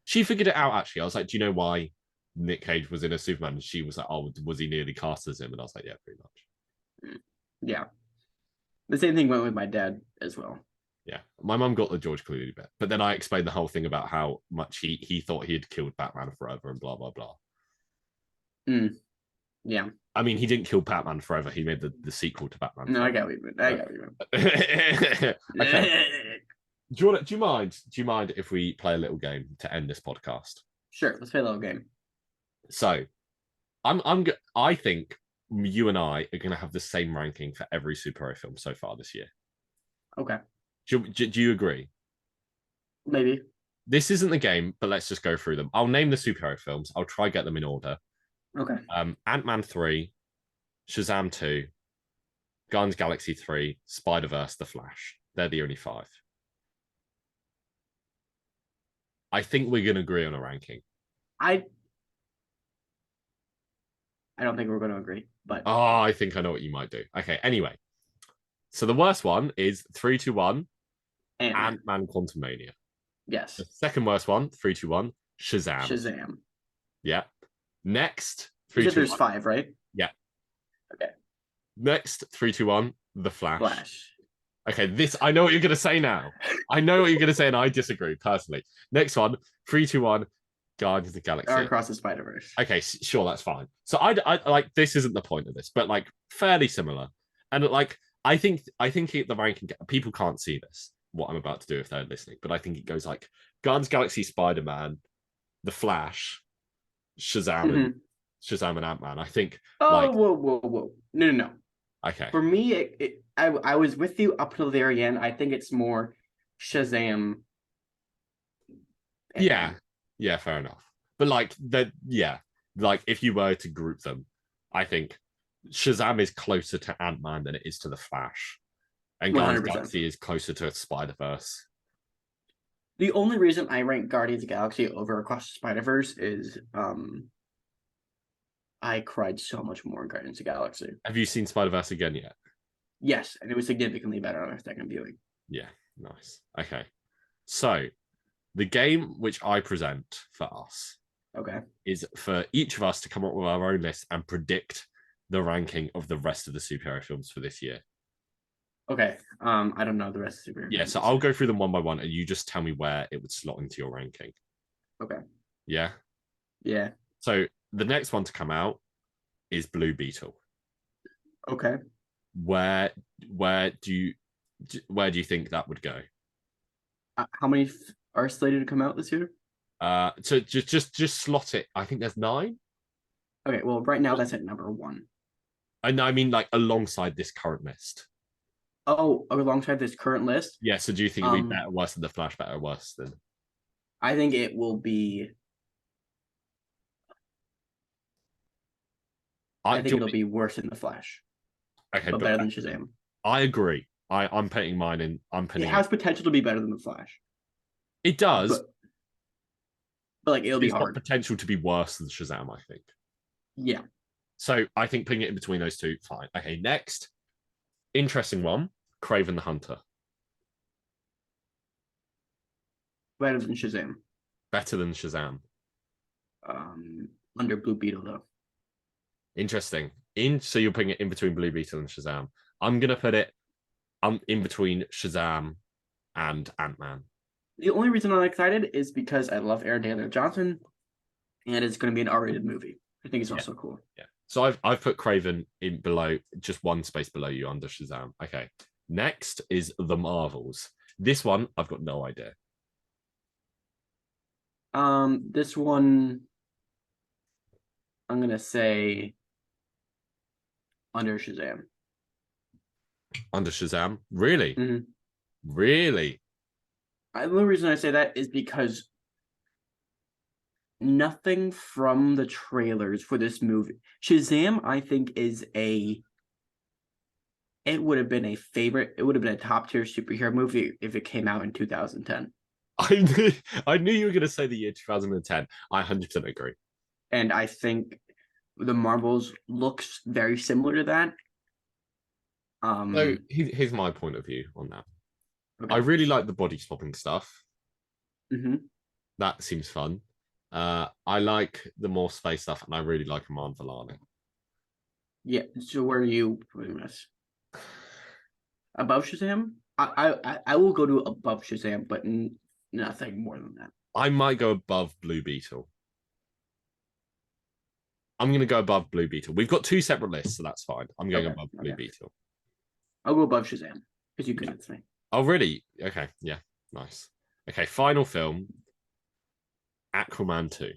She figured it out actually. I was like, do you know why Nick Cage was in a Superman? And she was like, oh, was he nearly cast as him? And I was like, yeah, pretty much. Yeah. The same thing went with my dad as well. Yeah, my mum got the George Clooney bit, but then I explained the whole thing about how much he thought he had killed Batman Forever and blah blah blah. Yeah. I mean, he didn't kill Batman Forever. He made the sequel to Batman. No, Forever. I got you. Okay. Do you mind if we play a little game to end this podcast? Sure, let's play a little game. So, I think you and I are going to have the same ranking for every superhero film so far this year. Okay. Do you agree? Maybe. This isn't the game, but let's just go through them. I'll name the superhero films. I'll try get them in order. Okay. Ant-Man 3, Shazam 2, Guardians Galaxy 3, Spider-Verse, The Flash. They're the only 5. I think we're gonna agree on a ranking. I I don't think we're going to agree, but Oh, I think I know what you might do. Okay, anyway. So the worst one is 3-2-1, Ant-Man. Ant-Man Quantumania. The Yes. second worst one, 3-2-1, Shazam. Shazam. Yeah. Next, You three, said two, there's one. five, right? Yeah. Okay. Next, 3-2-1, The Flash. Flash. Okay, this I know what you're gonna say now. I know what you're gonna say, and I disagree personally. Next one, 3-2-1, Guardians of the Or Galaxy. Across the Spider-Verse. Okay, sure, that's fine. So I like this isn't the point of this, but like fairly similar. And like I think the ranking people can't see this what I'm about to do if they're listening, but I think it goes like Guardians Galaxy, Spider Man, The Flash, Shazam, and Mhm. Ant Man. I think Oh, like whoa, whoa, whoa. No, no, no. okay, For me, I was with you up until the very end. I think it's more Shazam, yeah, Ant-Man. yeah, fair enough. But like yeah, like if you were to group them, I think Shazam is closer to Ant Man than it is to The Flash, and Guardians 100%. Galaxy is closer to Spider Verse. The only reason I rank Guardians of the Galaxy over Across the Spider-Verse is I cried so much more in Guardians of the Galaxy. Have you seen Spider Verse again yet? Yes, and it was significantly better on our second viewing. Yeah, nice. Okay, so the game which I present for us Okay. is for each of us to come up with our own list and predict the ranking of the rest of the superhero films for this year. Okay. I don't know the rest of the Yeah, so I'll go through them one by one, and you just tell me where it would slot into your ranking. Okay. Yeah. Yeah. So the next one to come out is Blue Beetle. Okay. Where where do you where do you think that would go? How many are slated to come out this year? So just slot it. I think there's 9. Okay. Well, right now that's at number one. And I mean like alongside this current list. Oh, alongside this current list, Yeah. So do you think it'd be better, worse than the Flash? Better, worse than? I think it will be. I think it'll be worse than the Flash, Okay, but but better than Shazam. I agree. I'm putting mine in. I'm It putting it. has potential to be better than the Flash, It does. but like it'll be It's got hard. potential to be worse than Shazam, I think. Yeah. So I think putting it in between those two, fine. Okay, next. Interesting one. Craven the Hunter. Better than Shazam. Better than Shazam. Under Blue Beetle though. Interesting. So you're putting it in between Blue Beetle and Shazam. I'm gonna put it in between Shazam and Ant-Man. The only reason I'm excited is because I love Aaron Taylor Johnson, and it's going to be an R-rated movie. I think it's also cool. Yeah. So I've put Craven in below, just one space below you under Shazam. Okay. Next is The Marvels. This one I've got no idea. This one I'm gonna say under Shazam. Under Shazam? Really? Mhm. Really? The only reason I say that is because nothing from the trailers for this movie. Shazam, I think, it would have been a favorite. It would have been a top tier superhero movie if it came out in 2010. I knew you were going to say the year 2010. I 100% agree. And I think the Marvels looks very similar to that. So here's my point of view on that. Okay. I really like the body swapping stuff. Mm-hmm. That seems fun. I like the more space stuff, and I really like Aman Vellani. Yeah. So where are you putting this? Above Shazam? I will go to above Shazam, but nothing more than that. I might go above Blue Beetle. I'm going to go above Blue Beetle. We've got 2 separate lists, so that's fine. I'm going above Blue Beetle. I'll go above Shazam because you convinced me. Oh, really? Okay. Yeah. Nice. Okay. Final film Aquaman 2.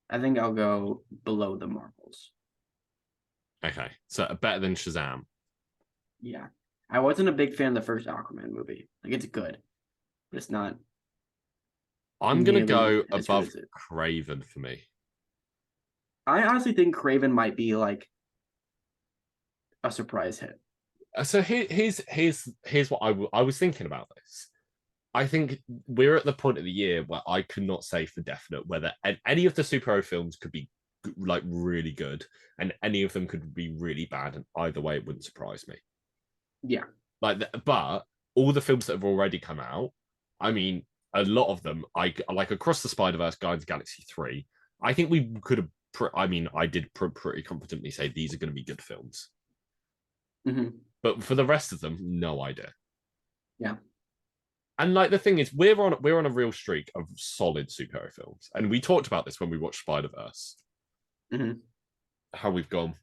I think I'll go below the Marvels. Okay. So better than Shazam. Yeah. I wasn't a big fan of the first Aquaman movie. Like, it's good, but it's not. I'm going to go as above good as it. Craven for me. I honestly think Craven might be like a surprise hit. So here's what I was thinking about this. I think we're at the point of the year where I could not say for definite whether any of the superhero films could be like really good and any of them could be really bad, and either way it wouldn't surprise me. Yeah. Like, but all the films that have already come out, I mean, a lot of them, I like Across the Spider-Verse, Guardians of the Galaxy 3. I think we could have. I mean, I did pretty confidently say these are going to be good films. Mm-hmm. But for the rest of them, no idea. Yeah. And like the thing is, we're on a real streak of solid superhero films, and we talked about this when we watched Spider-Verse. Mm-hmm. How we've gone,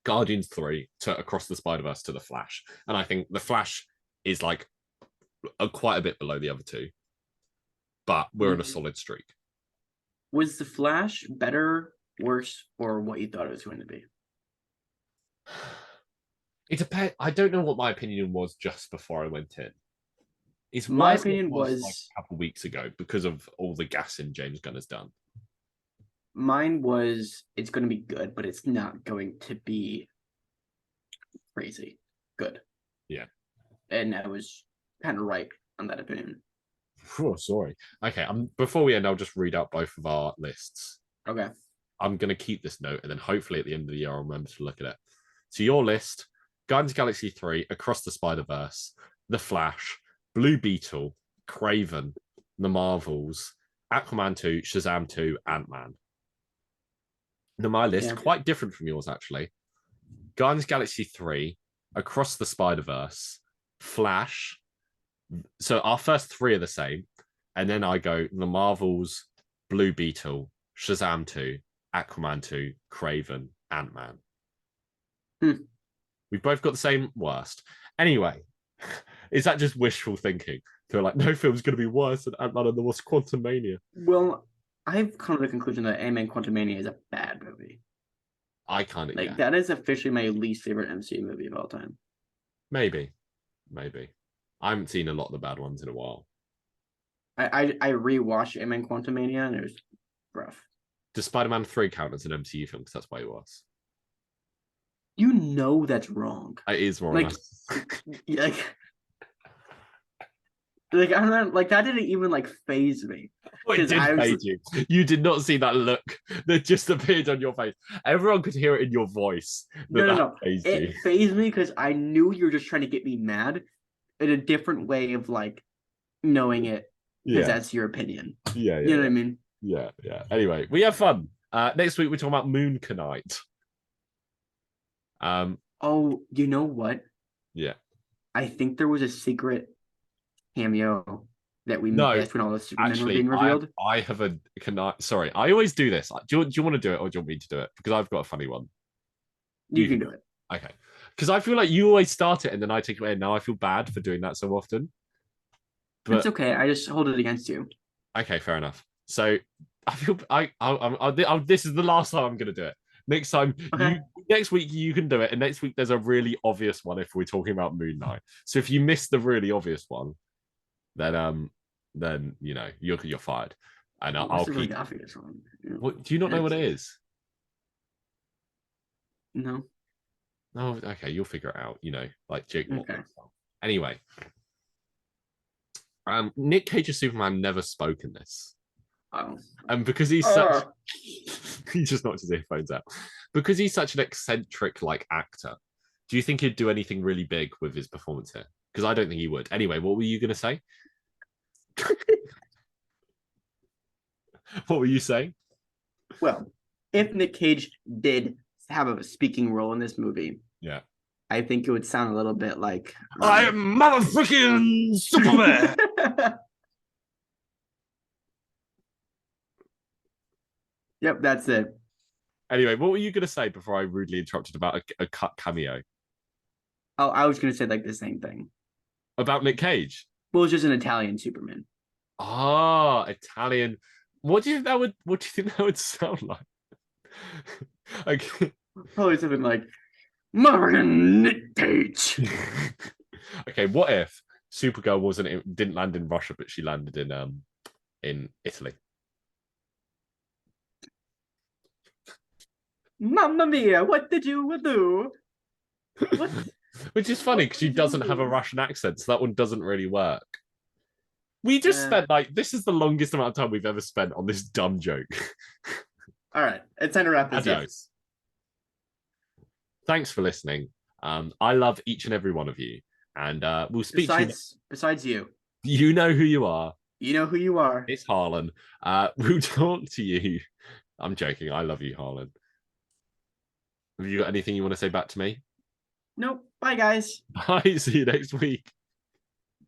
Guardians 3 to Across the Spider-Verse to The Flash, and I think The Flash is like quite a bit below the other two, but we're in a solid streak. Was The Flash better, worse, or what you thought it was going to be? It depends. I don't know what my opinion was just before I went in. It's My worse than it opinion was like a couple of weeks ago because of all the gassing James Gunn has done. Mine was it's going to be good, but it's not going to be crazy good. Yeah. And I was kind of right on that opinion. Oh, sorry. Okay, before we end, I'll just read out both of our lists. Okay. I'm going to keep this note, and then hopefully at the end of the year, I'll remember to look at it. So your list, Guardians of the Galaxy 3, Across the Spider-Verse, The Flash, Blue Beetle, Craven, The Marvels, Aquaman 2, Shazam 2, Ant-Man. Now, my list, quite different from yours, actually. Guardians of the Galaxy 3, Across the Spider-Verse, Flash. So our first three are the same. And then I go The Marvels, Blue Beetle, Shazam 2, Aquaman 2, Craven, Ant-Man. We've both got the same worst. Anyway, is that just wishful thinking? They're like, no film's going to be worse than Ant-Man and the Wasp: Quantumania. Well, I've come to the conclusion that Ant-Man Quantumania is a bad movie. I kind of like that is officially my least favorite MCU movie of all time. Maybe. I haven't seen a lot of the bad ones in a while. I rewatched Ant-Man Quantumania and it was rough. Does Spider-Man 3 count as an MCU film? Because that's why it was. You know that's wrong. It is wrong. Like I'm not like that didn't even like phase me. It did phase you. You did not see that look that just appeared on your face. Everyone could hear it in your voice. No. It phased me because I knew you were just trying to get me mad in a different way of like knowing it because that's your opinion. Yeah. You know what I mean? Yeah. Anyway, we have fun. Next week we're talking about Moon Knight. Oh, you know what? Yeah. I think there was a secret cameo that we missed when all the Supermen were being revealed. I have a sorry, I always do this. Do you want to do it or do you want me to do it? Because I've got a funny one. You can do it. Okay. Because I feel like you always start it and then I take it away. And now I feel bad for doing that so often. But it's okay. I just hold it against you. Okay, fair enough. So I feel this is the last time I'm going to do it. Next time, next week you can do it, and next week there's a really obvious one if we're talking about Moon Knight. So if you miss the really obvious one, then you know you're fired, and I'll keep. Really obvious one. What, do you not know what it is? No. Oh, okay. You'll figure it out. You know, like Jake. Okay. Anyway, Nick Cage's Superman never spoke in this. Oh. And because he's such, he just knocked his earphones out. Because he's such an eccentric like actor, do you think he'd do anything really big with his performance here? Because I don't think he would. Anyway, what were you going to say? What were you saying? Well, if Nick Cage did have a speaking role in this movie, yeah, I think it would sound a little bit like I am motherfucking Superman. Yep, that's it. Anyway, what were you going to say before I rudely interrupted about a cut cameo? Oh, I was going to say like the same thing. About Nick Cage? Well, it's just an Italian Superman. Ah, Italian. What do you think that would sound like? Okay. Probably something like Martin Nick Cage. Okay, what if Supergirl didn't land in Russia, but she landed in Italy? Mamma mia, what did you do? What? Which is funny What because she did you doesn't have a do? Russian accent, so that one doesn't really work. We just Eh, spent like this is the longest amount of time we've ever spent on this dumb joke. all right, it's time to wrap this up. Adios. Thanks for listening. I love each and every one of you, and we'll speak to you. Besides you, You know who you are. you know who you are. It's Harlan. We'll talk to you. I'm joking. I love you, Harlan. Have you got anything you want to say back to me? Nope. Bye, guys. Bye. See you next week.